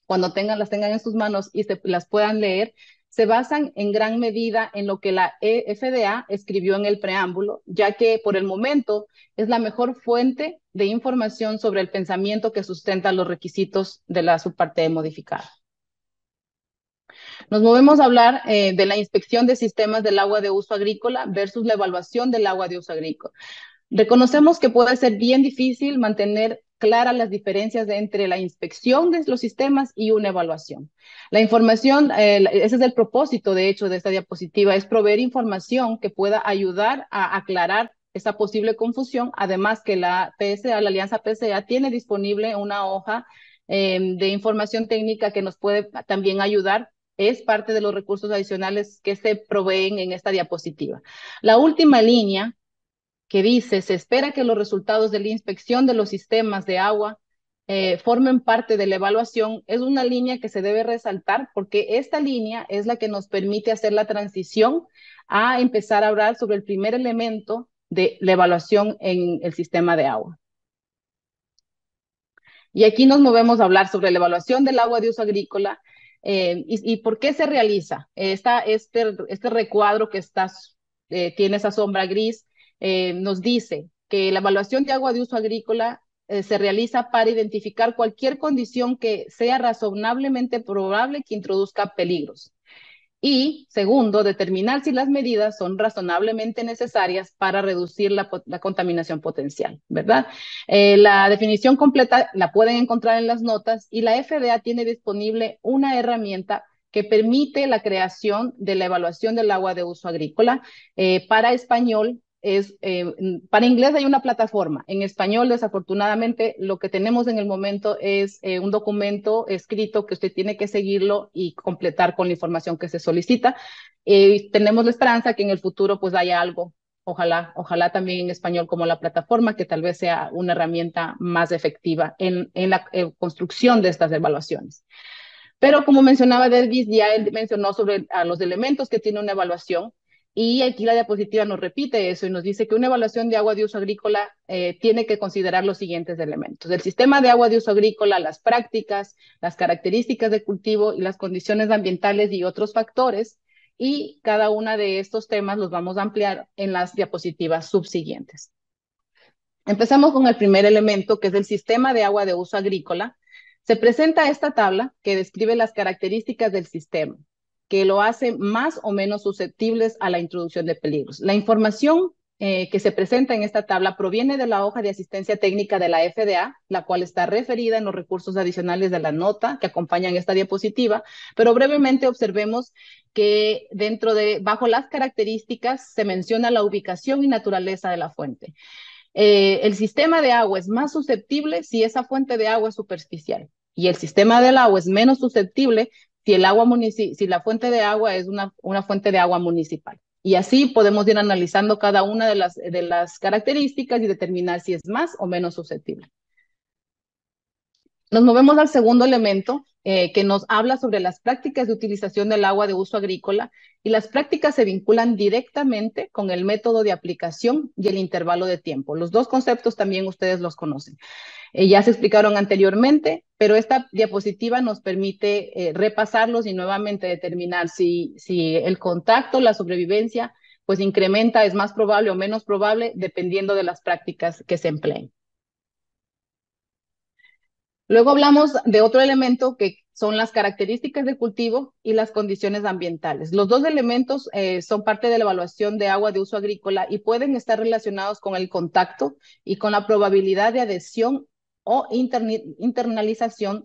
cuando las tengan en sus manos y las puedan leer, se basan en gran medida en lo que la FDA escribió en el preámbulo, ya que por el momento es la mejor fuente de información sobre el pensamiento que sustenta los requisitos de la subparte modificada. Nos movemos a hablar de la inspección de sistemas del agua de uso agrícola versus la evaluación del agua de uso agrícola. Reconocemos que puede ser bien difícil mantener claras las diferencias entre la inspección de los sistemas y una evaluación. La información, ese es el propósito, de hecho, de esta diapositiva, es proveer información que pueda ayudar a aclarar esa posible confusión, además que la PSA, la Alianza PSA, tiene disponible una hoja de información técnica que nos puede también ayudar. Es parte de los recursos adicionales que se proveen en esta diapositiva. La última línea que dice, se espera que los resultados de la inspección de los sistemas de agua formen parte de la evaluación, es una línea que se debe resaltar porque esta línea es la que nos permite hacer la transición a empezar a hablar sobre el primer elemento de la evaluación en el sistema de agua. Y aquí nos movemos a hablar sobre la evaluación del agua de uso agrícola y por qué se realiza. Este recuadro que tiene esa sombra gris nos dice que la evaluación de agua de uso agrícola se realiza para identificar cualquier condición que sea razonablemente probable que introduzca peligros. Y segundo, determinar si las medidas son razonablemente necesarias para reducir la contaminación potencial, ¿verdad? La definición completa la pueden encontrar en las notas y la FDA tiene disponible una herramienta que permite la creación de la evaluación del agua de uso agrícola. Para español, para inglés hay una plataforma. En español, desafortunadamente, lo que tenemos en el momento es un documento escrito que usted tiene que seguirlo y completar con la información que se solicita. Tenemos la esperanza que en el futuro pues haya algo, ojalá también en español como la plataforma, que tal vez sea una herramienta más efectiva en la construcción de estas evaluaciones. Pero como mencionaba Davis, ya él mencionó sobre los elementos que tiene una evaluación. Y aquí la diapositiva nos repite eso y nos dice que una evaluación de agua de uso agrícola tiene que considerar los siguientes elementos: el sistema de agua de uso agrícola, las prácticas, las características de cultivo y las condiciones ambientales y otros factores. Y cada uno de estos temas los vamos a ampliar en las diapositivas subsiguientes. Empezamos con el primer elemento, que es el sistema de agua de uso agrícola. Se presenta esta tabla que describe las características del sistema, que lo hace más o menos susceptibles a la introducción de peligros. La información que se presenta en esta tabla proviene de la hoja de asistencia técnica de la FDA, la cual está referida en los recursos adicionales de la nota que acompañan esta diapositiva, pero brevemente observemos que bajo las características se menciona la ubicación y naturaleza de la fuente. El sistema de agua es más susceptible si esa fuente de agua es superficial y el sistema del agua es menos susceptible si la fuente de agua es una fuente de agua municipal. Y así podemos ir analizando cada una de las características y determinar si es más o menos susceptible. Nos movemos al segundo elemento, que nos habla sobre las prácticas de utilización del agua de uso agrícola, y las prácticas se vinculan directamente con el método de aplicación y el intervalo de tiempo. Los dos conceptos también ustedes los conocen. Ya se explicaron anteriormente, pero esta diapositiva nos permite repasarlos y nuevamente determinar si el contacto, la sobrevivencia, pues incrementa, es más probable o menos probable, dependiendo de las prácticas que se empleen. Luego hablamos de otro elemento que son las características de cultivo y las condiciones ambientales. Los dos elementos son parte de la evaluación de agua de uso agrícola y pueden estar relacionados con el contacto y con la probabilidad de adhesión o internalización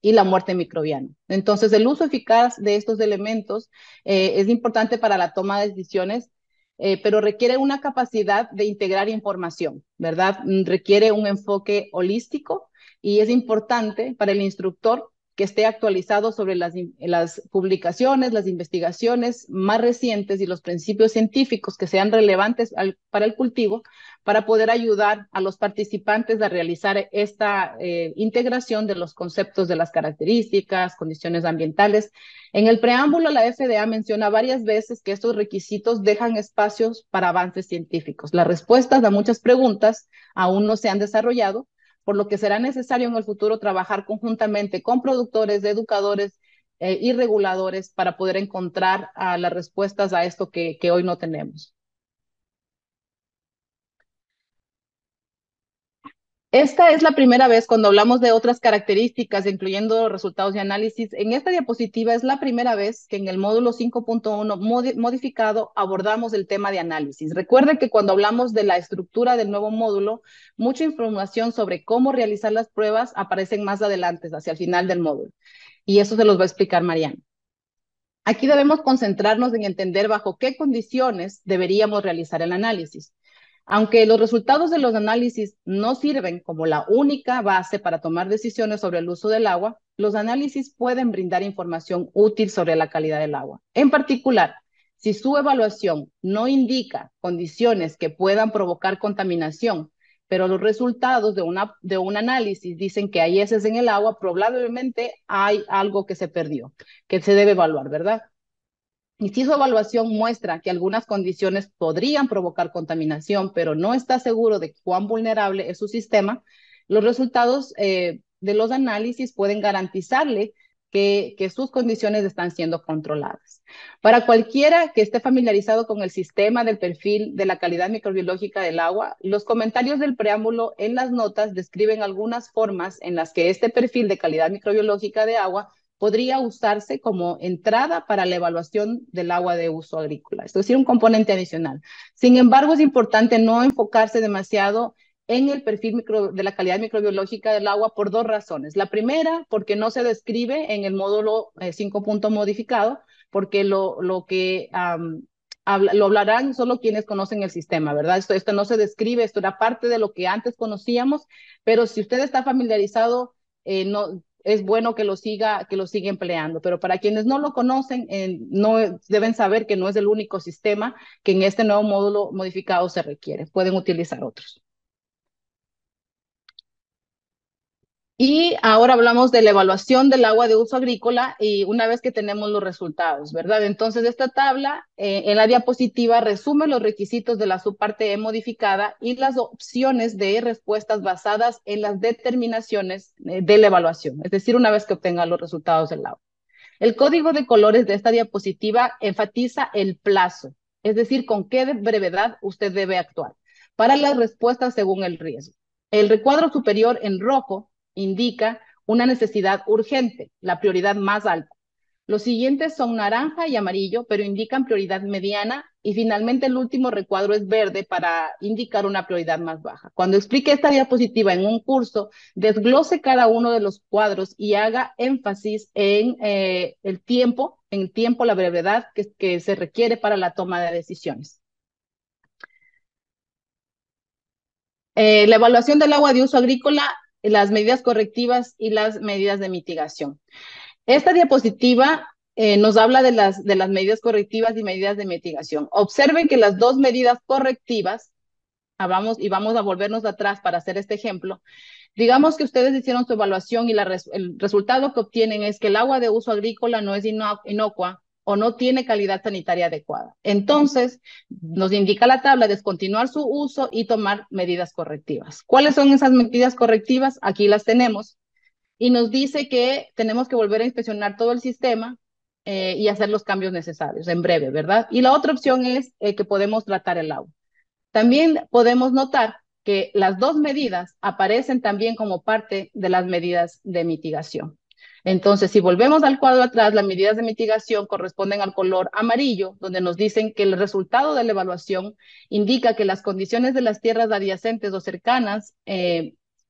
y la muerte microbiana. Entonces, el uso eficaz de estos elementos es importante para la toma de decisiones, pero requiere una capacidad de integrar información, ¿verdad? Requiere un enfoque holístico, y es importante para el instructor que esté actualizado sobre las publicaciones, las investigaciones más recientes y los principios científicos que sean relevantes para el cultivo, para poder ayudar a los participantes a realizar esta integración de los conceptos de las características, condiciones ambientales. En el preámbulo, la FDA menciona varias veces que estos requisitos dejan espacios para avances científicos. Las respuestas a muchas preguntas aún no se han desarrollado, por lo que será necesario en el futuro trabajar conjuntamente con productores, educadores y reguladores para poder encontrar las respuestas a esto que hoy no tenemos. Esta es la primera vez cuando hablamos de otras características, incluyendo resultados de análisis. En esta diapositiva es la primera vez que en el módulo 5.1 modificado abordamos el tema de análisis. Recuerde que cuando hablamos de la estructura del nuevo módulo, mucha información sobre cómo realizar las pruebas aparecen más adelante, hacia el final del módulo. Y eso se los va a explicar Mariana. Aquí debemos concentrarnos en entender bajo qué condiciones deberíamos realizar el análisis. Aunque los resultados de los análisis no sirven como la única base para tomar decisiones sobre el uso del agua, los análisis pueden brindar información útil sobre la calidad del agua. En particular, si su evaluación no indica condiciones que puedan provocar contaminación, pero los resultados de un análisis dicen que hay heces en el agua, probablemente hay algo que se perdió, que se debe evaluar, ¿verdad? Y si su evaluación muestra que algunas condiciones podrían provocar contaminación, pero no está seguro de cuán vulnerable es su sistema, los resultados de los análisis pueden garantizarle que sus condiciones están siendo controladas. Para cualquiera que esté familiarizado con el sistema del perfil de la calidad microbiológica del agua, los comentarios del preámbulo en las notas describen algunas formas en las que este perfil de calidad microbiológica de agua podría usarse como entrada para la evaluación del agua de uso agrícola. Esto es decir, un componente adicional. Sin embargo, es importante no enfocarse demasiado en el perfil de la calidad microbiológica del agua por dos razones. La primera, porque no se describe en el módulo 5 modificado, porque lo hablarán solo quienes conocen el sistema, ¿verdad? Esto no se describe, esto era parte de lo que antes conocíamos, pero si usted está familiarizado, no, es bueno que lo siga empleando, pero para quienes no lo conocen, no deben saber que no es el único sistema que en este nuevo módulo modificado se requiere. Pueden utilizar otros. Y ahora hablamos de la evaluación del agua de uso agrícola y una vez que tenemos los resultados, ¿verdad? Entonces, esta tabla en la diapositiva resume los requisitos de la subparte E modificada y las opciones de respuestas basadas en las determinaciones de la evaluación, es decir, una vez que obtenga los resultados del agua. El código de colores de esta diapositiva enfatiza el plazo, es decir, con qué brevedad usted debe actuar para las respuestas según el riesgo. El recuadro superior en rojo indica una necesidad urgente, la prioridad más alta. Los siguientes son naranja y amarillo, pero indican prioridad mediana, y finalmente el último recuadro es verde para indicar una prioridad más baja. Cuando explique esta diapositiva en un curso, desglose cada uno de los cuadros y haga énfasis en el tiempo, la brevedad que se requiere para la toma de decisiones. La evaluación del agua de uso agrícola, las medidas correctivas y las medidas de mitigación. Esta diapositiva nos habla de las medidas correctivas y medidas de mitigación. Observen que las dos medidas correctivas, vamos a volvernos atrás para hacer este ejemplo, Digamos que ustedes hicieron su evaluación y el resultado que obtienen es que el agua de uso agrícola no es inocua o no tiene calidad sanitaria adecuada. Entonces, nos indica la tabla descontinuar su uso y tomar medidas correctivas. ¿Cuáles son esas medidas correctivas? Aquí las tenemos. Y nos dice que tenemos que volver a inspeccionar todo el sistema y hacer los cambios necesarios en breve, ¿verdad? Y la otra opción es que podemos tratar el agua. También podemos notar que las dos medidas aparecen también como parte de las medidas de mitigación. Entonces, si volvemos al cuadro atrás, las medidas de mitigación corresponden al color amarillo, donde nos dicen que el resultado de la evaluación indica que las condiciones de las tierras adyacentes o cercanas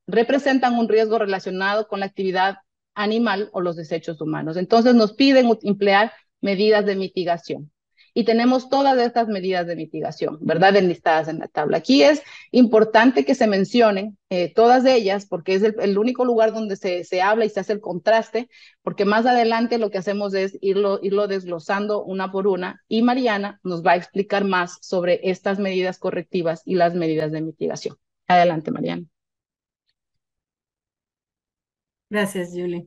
representan un riesgo relacionado con la actividad animal o los desechos humanos. Entonces, nos piden emplear medidas de mitigación y tenemos todas estas medidas de mitigación, ¿verdad? Enlistadas en la tabla. Aquí es importante que se mencionen todas ellas porque es el único lugar donde se habla y se hace el contraste, porque más adelante lo que hacemos es irlo desglosando una por una y Mariana nos va a explicar más sobre estas medidas correctivas y las medidas de mitigación. Adelante, Mariana. Gracias, Julie.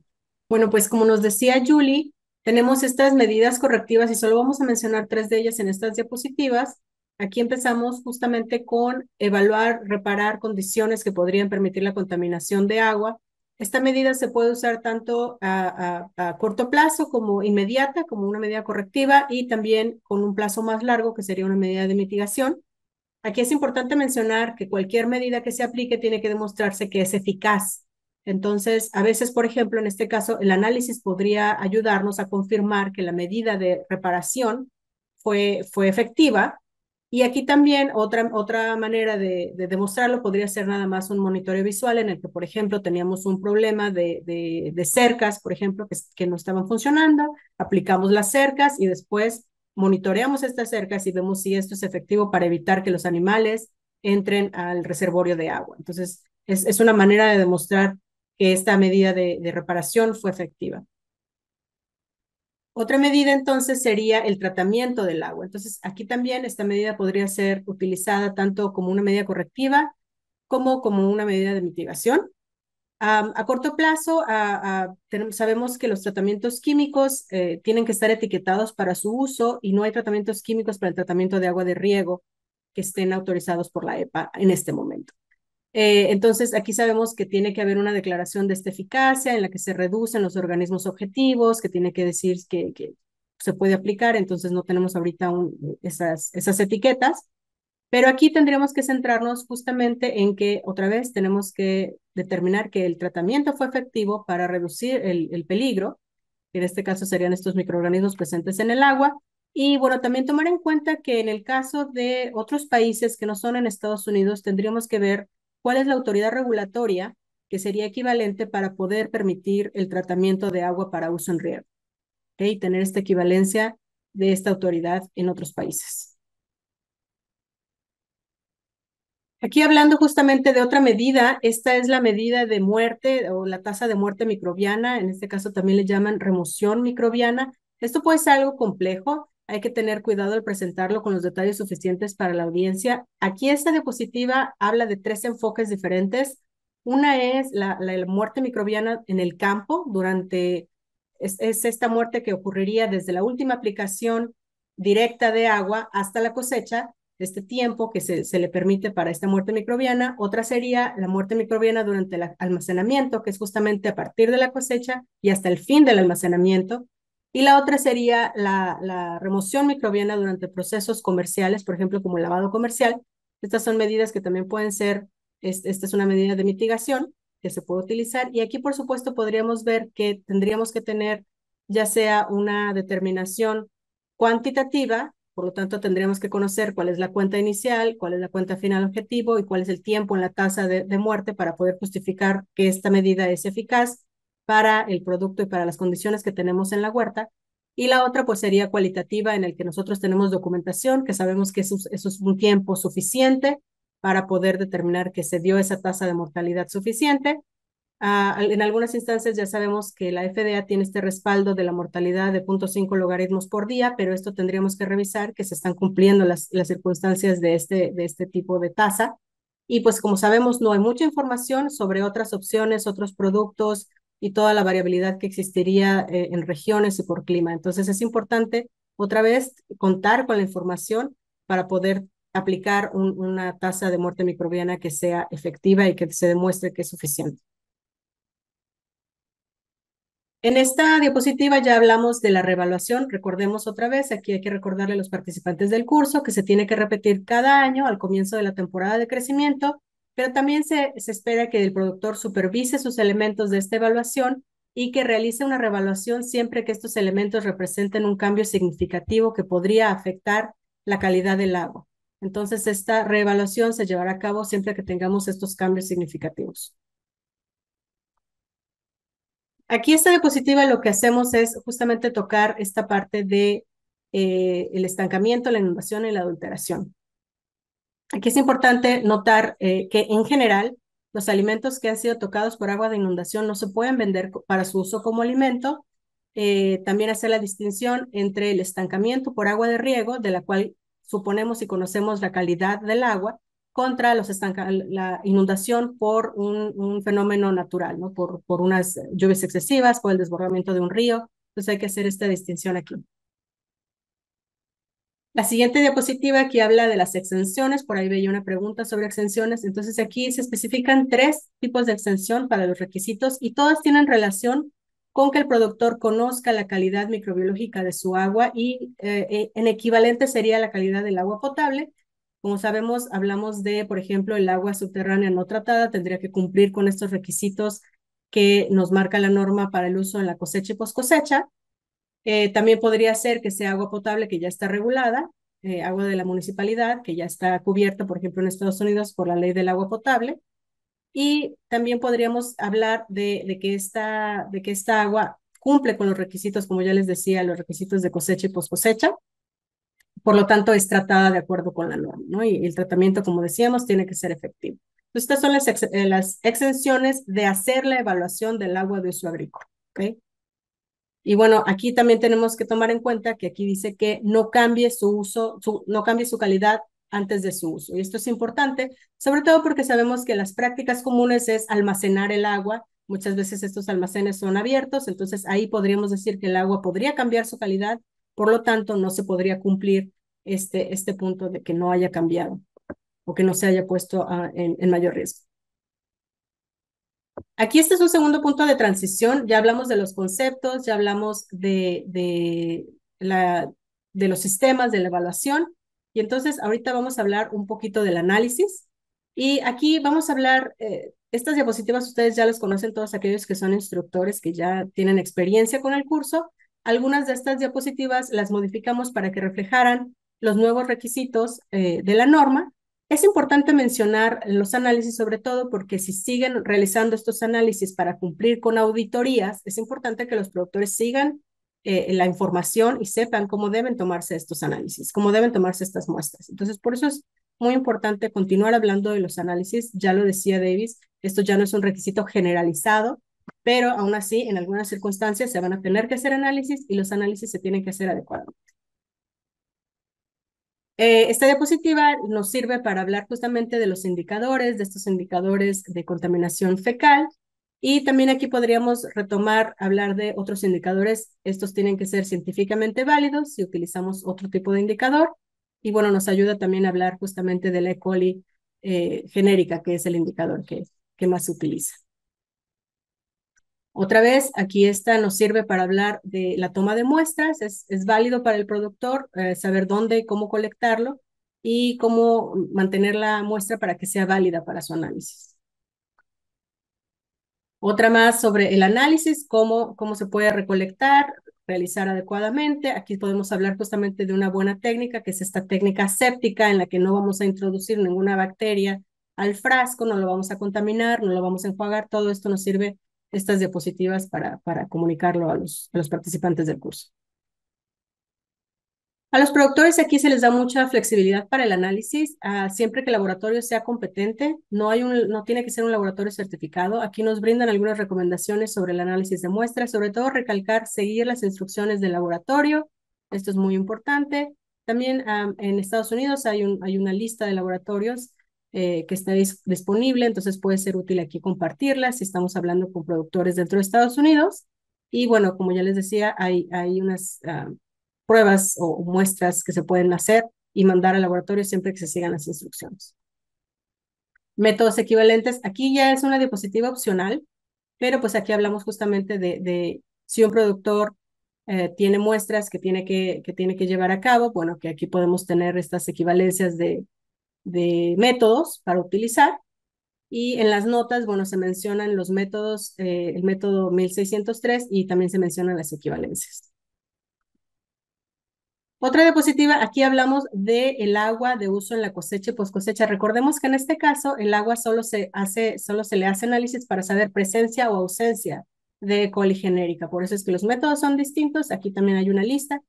Bueno, pues como nos decía Julie, tenemos estas medidas correctivas y solo vamos a mencionar 3 de ellas en estas diapositivas. Aquí empezamos justamente con evaluar, reparar condiciones que podrían permitir la contaminación de agua. Esta medida se puede usar tanto a corto plazo como inmediata, como una medida correctiva, y también con un plazo más largo, que sería una medida de mitigación. Aquí es importante mencionar que cualquier medida que se aplique tiene que demostrarse que es eficaz. Entonces, a veces, por ejemplo, en este caso, el análisis podría ayudarnos a confirmar que la medida de reparación fue efectiva. Y aquí también otra manera de demostrarlo podría ser nada más un monitoreo visual en el que, por ejemplo, teníamos un problema de cercas, por ejemplo, que no estaban funcionando, aplicamos las cercas y después monitoreamos estas cercas y vemos si esto es efectivo para evitar que los animales entren al reservorio de agua. Entonces, es una manera de demostrar que esta medida de reparación fue efectiva. Otra medida entonces sería el tratamiento del agua. Entonces, aquí también esta medida podría ser utilizada tanto como una medida correctiva como una medida de mitigación. A corto plazo, sabemos que los tratamientos químicos tienen que estar etiquetados para su uso y no hay tratamientos químicos para el tratamiento de agua de riego que estén autorizados por la EPA en este momento. Entonces, aquí sabemos que tiene que haber una declaración de esta eficacia en la que se reducen los organismos objetivos, que tiene que decir que se puede aplicar, entonces no tenemos ahorita esas etiquetas. Pero aquí tendríamos que centrarnos justamente en que otra vez tenemos que determinar que el tratamiento fue efectivo para reducir el peligro, que en este caso serían estos microorganismos presentes en el agua. Y bueno, también tomar en cuenta que en el caso de otros países que no son en Estados Unidos, tendríamos que ver cuál es la autoridad regulatoria que sería equivalente para poder permitir el tratamiento de agua para uso en riego. ¿Okay? Y tener esta equivalencia de esta autoridad en otros países. Aquí hablando justamente de otra medida, esta es la medida de muerte o la tasa de muerte microbiana, en este caso también le llaman remoción microbiana. Esto puede ser algo complejo, hay que tener cuidado al presentarlo con los detalles suficientes para la audiencia. Aquí esta diapositiva habla de 3 enfoques diferentes. Una es la muerte microbiana en el campo, es esta muerte que ocurriría desde la última aplicación directa de agua hasta la cosecha, este tiempo que se le permite para esta muerte microbiana. Otra sería la muerte microbiana durante el almacenamiento, que es justamente a partir de la cosecha y hasta el fin del almacenamiento. Y la otra sería la remoción microbiana durante procesos comerciales, por ejemplo, como el lavado comercial. Estas son medidas que también pueden ser, esta es una medida de mitigación que se puede utilizar. Y aquí, por supuesto, podríamos ver que tendríamos que tener ya sea una determinación cuantitativa. Por lo tanto, tendríamos que conocer cuál es la cuenta inicial, cuál es la cuenta final objetivo y cuál es el tiempo en la tasa de muerte para poder justificar que esta medida es eficaz para el producto y para las condiciones que tenemos en la huerta. Y la otra pues sería cualitativa, en el que nosotros tenemos documentación, que sabemos que eso es un tiempo suficiente para poder determinar que se dio esa tasa de mortalidad suficiente. En algunas instancias ya sabemos que la FDA tiene este respaldo de la mortalidad de 0.5 logaritmos por día, pero esto tendríamos que revisar que se están cumpliendo las circunstancias de este tipo de tasa. Y pues como sabemos, no hay mucha información sobre otras opciones, otros productos y toda la variabilidad que existiría en regiones y por clima. Entonces es importante, otra vez, contar con la información para poder aplicar una tasa de muerte microbiana que sea efectiva y que se demuestre que es suficiente. En esta diapositiva ya hablamos de la reevaluación. Recordemos otra vez, aquí hay que recordarle a los participantes del curso que se tiene que repetir cada año al comienzo de la temporada de crecimiento, pero también se espera que el productor supervise sus elementos de esta evaluación y que realice una reevaluación siempre que estos elementos representen un cambio significativo que podría afectar la calidad del agua. Entonces, esta reevaluación se llevará a cabo siempre que tengamos estos cambios significativos. Aquí esta diapositiva lo que hacemos es justamente tocar esta parte de el estancamiento, la inundación y la adulteración. Aquí es importante notar que en general los alimentos que han sido tocados por agua de inundación no se pueden vender para su uso como alimento. También hacer la distinción entre el estancamiento por agua de riego, de la cual suponemos y conocemos la calidad del agua, contra la inundación por un fenómeno natural, ¿no? Por unas lluvias excesivas, por el desbordamiento de un río. Entonces hay que hacer esta distinción aquí. La siguiente diapositiva aquí habla de las exenciones, por ahí veía una pregunta sobre exenciones, entonces aquí se especifican 3 tipos de exención para los requisitos y todas tienen relación con que el productor conozca la calidad microbiológica de su agua y en equivalente sería la calidad del agua potable. Como sabemos, hablamos de, por ejemplo, el agua subterránea no tratada, tendría que cumplir con estos requisitos que nos marca la norma para el uso en la cosecha y poscosecha. También podría ser que sea agua potable que ya está regulada, agua de la municipalidad que ya está cubierta, por ejemplo, en Estados Unidos por la ley del agua potable. Y también podríamos hablar de que esta agua cumple con los requisitos, como ya les decía, los requisitos de cosecha y poscosecha. Por lo tanto, es tratada de acuerdo con la norma, ¿no? Y el tratamiento, como decíamos, tiene que ser efectivo. Entonces, estas son las exenciones de hacer la evaluación del agua de uso agrícola, ¿ok? Y bueno, aquí también tenemos que tomar en cuenta que aquí dice que no cambie su uso, no cambie su calidad antes de su uso. Y esto es importante, sobre todo porque sabemos que las prácticas comunes es almacenar el agua. Muchas veces estos almacenes son abiertos, entonces ahí podríamos decir que el agua podría cambiar su calidad, por lo tanto no se podría cumplir este punto de que no haya cambiado o que no se haya puesto en mayor riesgo. Aquí este es un segundo punto de transición. Ya hablamos de los conceptos, ya hablamos de los sistemas, de la evaluación. Y entonces ahorita vamos a hablar un poquito del análisis. Y aquí vamos a hablar, estas diapositivas ustedes ya las conocen todos aquellos que son instructores, que ya tienen experiencia con el curso. Algunas de estas diapositivas las modificamos para que reflejaran los nuevos requisitos de la norma. Es importante mencionar los análisis, sobre todo porque si siguen realizando estos análisis para cumplir con auditorías, es importante que los productores sigan la información y sepan cómo deben tomarse estos análisis, cómo deben tomarse estas muestras. Entonces, por eso es muy importante continuar hablando de los análisis. Ya lo decía Davis, esto ya no es un requisito generalizado, pero aún así, en algunas circunstancias se van a tener que hacer análisis y los análisis se tienen que hacer adecuadamente. Esta diapositiva nos sirve para hablar justamente de los indicadores, de estos indicadores de contaminación fecal. Y también aquí podríamos retomar, hablar de otros indicadores. Estos tienen que ser científicamente válidos si utilizamos otro tipo de indicador. Y bueno, nos ayuda también a hablar justamente de la E. coli genérica, que es el indicador que más se utiliza. Otra vez, aquí esta nos sirve para hablar de la toma de muestras. Es válido para el productor saber dónde y cómo colectarlo y cómo mantener la muestra para que sea válida para su análisis. Otra más sobre el análisis, cómo se puede recolectar, realizar adecuadamente. Aquí podemos hablar justamente de una buena técnica, que es esta técnica séptica en la que no vamos a introducir ninguna bacteria al frasco, no lo vamos a contaminar, no lo vamos a enjuagar. Todo esto nos sirve estas diapositivas para comunicarlo a los participantes del curso. A los productores aquí se les da mucha flexibilidad para el análisis, siempre que el laboratorio sea competente, no tiene que ser un laboratorio certificado. Aquí nos brindan algunas recomendaciones sobre el análisis de muestras, sobre todo recalcar, seguir las instrucciones del laboratorio, esto es muy importante. También en Estados Unidos hay una lista de laboratorios que está disponible, entonces puede ser útil aquí compartirla si estamos hablando con productores dentro de Estados Unidos. Y bueno, como ya les decía, hay unas pruebas o muestras que se pueden hacer y mandar al laboratorio siempre que se sigan las instrucciones. Métodos equivalentes, aquí ya es una diapositiva opcional, pero pues aquí hablamos justamente de si un productor tiene muestras que tiene que llevar a cabo, bueno, que aquí podemos tener estas equivalencias de métodos para utilizar. Y en las notas, bueno, se mencionan los métodos, el método 1603 y también se mencionan las equivalencias. Otra diapositiva, aquí hablamos del agua de uso en la cosecha y poscosecha. Recordemos que en este caso el agua solo se le hace análisis para saber presencia o ausencia de E. coli genérica. Por eso es que los métodos son distintos. Aquí también hay una lista.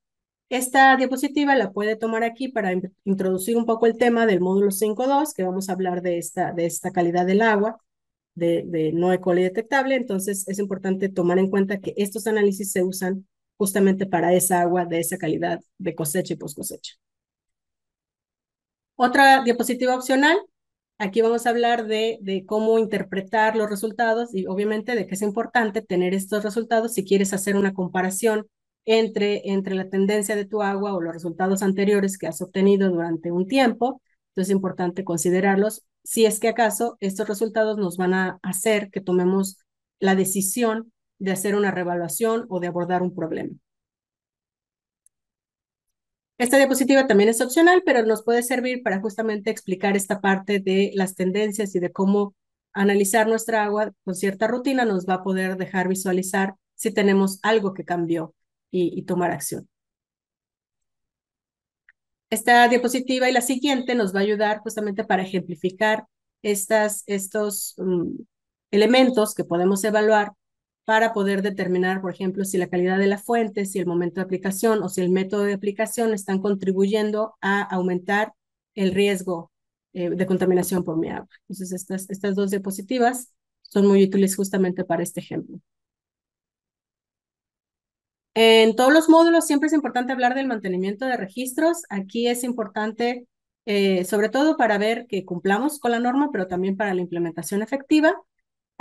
Esta diapositiva la puede tomar aquí para introducir un poco el tema del módulo 5.2, que vamos a hablar de esta calidad del agua, de no E. coli detectable. Entonces es importante tomar en cuenta que estos análisis se usan justamente para esa agua de esa calidad de cosecha y post cosecha. Otra diapositiva opcional, aquí vamos a hablar de cómo interpretar los resultados y obviamente de que es importante tener estos resultados si quieres hacer una comparación entre la tendencia de tu agua o los resultados anteriores que has obtenido durante un tiempo. Entonces es importante considerarlos si es que acaso estos resultados nos van a hacer que tomemos la decisión de hacer una reevaluación o de abordar un problema. Esta diapositiva también es opcional, pero nos puede servir para justamente explicar esta parte de las tendencias y de cómo analizar nuestra agua con cierta rutina nos va a poder dejar visualizar si tenemos algo que cambió y tomar acción. Esta diapositiva y la siguiente nos va a ayudar justamente para ejemplificar estos elementos que podemos evaluar para poder determinar, por ejemplo, si la calidad de la fuente, si el momento de aplicación o si el método de aplicación están contribuyendo a aumentar el riesgo de contaminación por mi agua. Entonces, estas dos diapositivas son muy útiles justamente para este ejemplo. En todos los módulos siempre es importante hablar del mantenimiento de registros. Aquí es importante, sobre todo para ver que cumplamos con la norma, pero también para la implementación efectiva.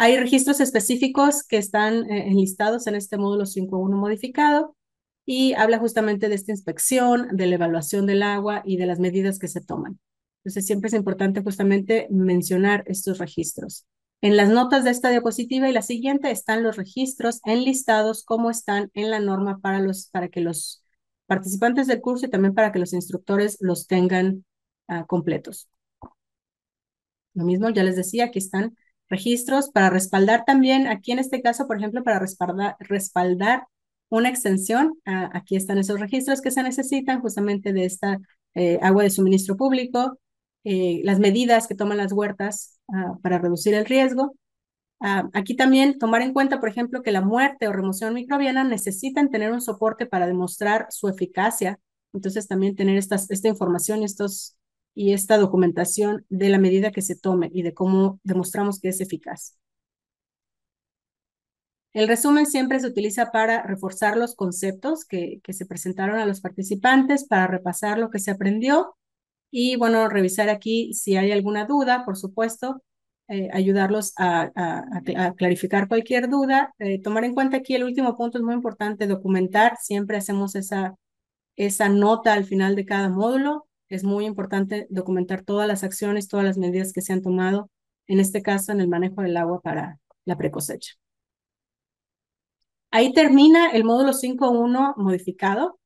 Hay registros específicos que están enlistados en este módulo 5.1 modificado y habla justamente de esta inspección, de la evaluación del agua y de las medidas que se toman. Entonces siempre es importante justamente mencionar estos registros. En las notas de esta diapositiva y la siguiente están los registros enlistados como están en la norma para que los participantes del curso y también para que los instructores los tengan completos. Lo mismo, ya les decía, aquí están registros para respaldar también, aquí en este caso, por ejemplo, para respaldar una extensión, aquí están esos registros que se necesitan justamente de esta agua de suministro público, las medidas que toman las huertas para reducir el riesgo. Aquí también tomar en cuenta, por ejemplo, que la muerte o remoción microbiana necesitan tener un soporte para demostrar su eficacia. Entonces también tener esta información y esta documentación de la medida que se tome y de cómo demostramos que es eficaz. El resumen siempre se utiliza para reforzar los conceptos que se presentaron a los participantes, para repasar lo que se aprendió y, bueno, revisar aquí si hay alguna duda, por supuesto, ayudarlos a clarificar cualquier duda. Tomar en cuenta aquí el último punto es muy importante, documentar. Siempre hacemos esa nota al final de cada módulo. Es muy importante documentar todas las acciones, todas las medidas que se han tomado, en este caso en el manejo del agua para la precosecha. Ahí termina el módulo 5.1 modificado.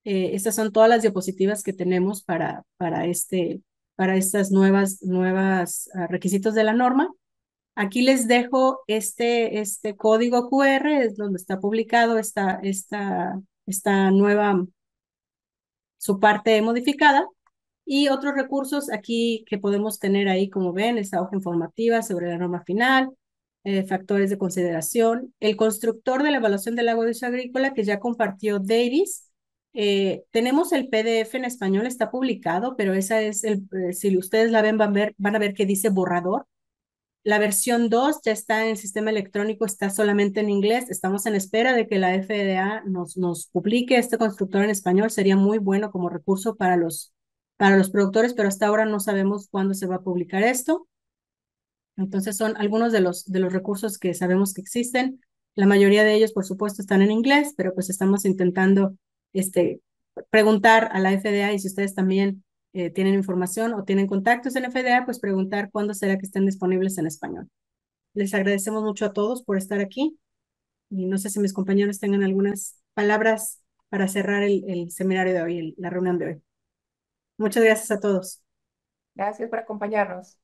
Estas son todas las diapositivas que tenemos para estas nuevas requisitos de la norma. Aquí les dejo este código QR, es donde está publicado esta nueva, su parte modificada. Y otros recursos aquí que podemos tener ahí, como ven, esa hoja informativa sobre la norma final, factores de consideración, el constructor de la evaluación del agua de uso agrícola que ya compartió Davis. Tenemos el PDF en español, está publicado, pero esa es si ustedes la ven, van a ver que dice borrador. La versión 2 ya está en el sistema electrónico, está solamente en inglés. Estamos en espera de que la FDA nos publique este constructor en español. Sería muy bueno como recurso para los para los productores, pero hasta ahora no sabemos cuándo se va a publicar esto. Entonces son algunos de los recursos que sabemos que existen. La mayoría de ellos, por supuesto, están en inglés, pero pues estamos intentando preguntar a la FDA, y si ustedes también tienen información o tienen contactos en FDA, pues preguntar cuándo será que estén disponibles en español. Les agradecemos mucho a todos por estar aquí, y no sé si mis compañeros tengan algunas palabras para cerrar el seminario de hoy, la reunión de hoy. Muchas gracias a todos. Gracias por acompañarnos.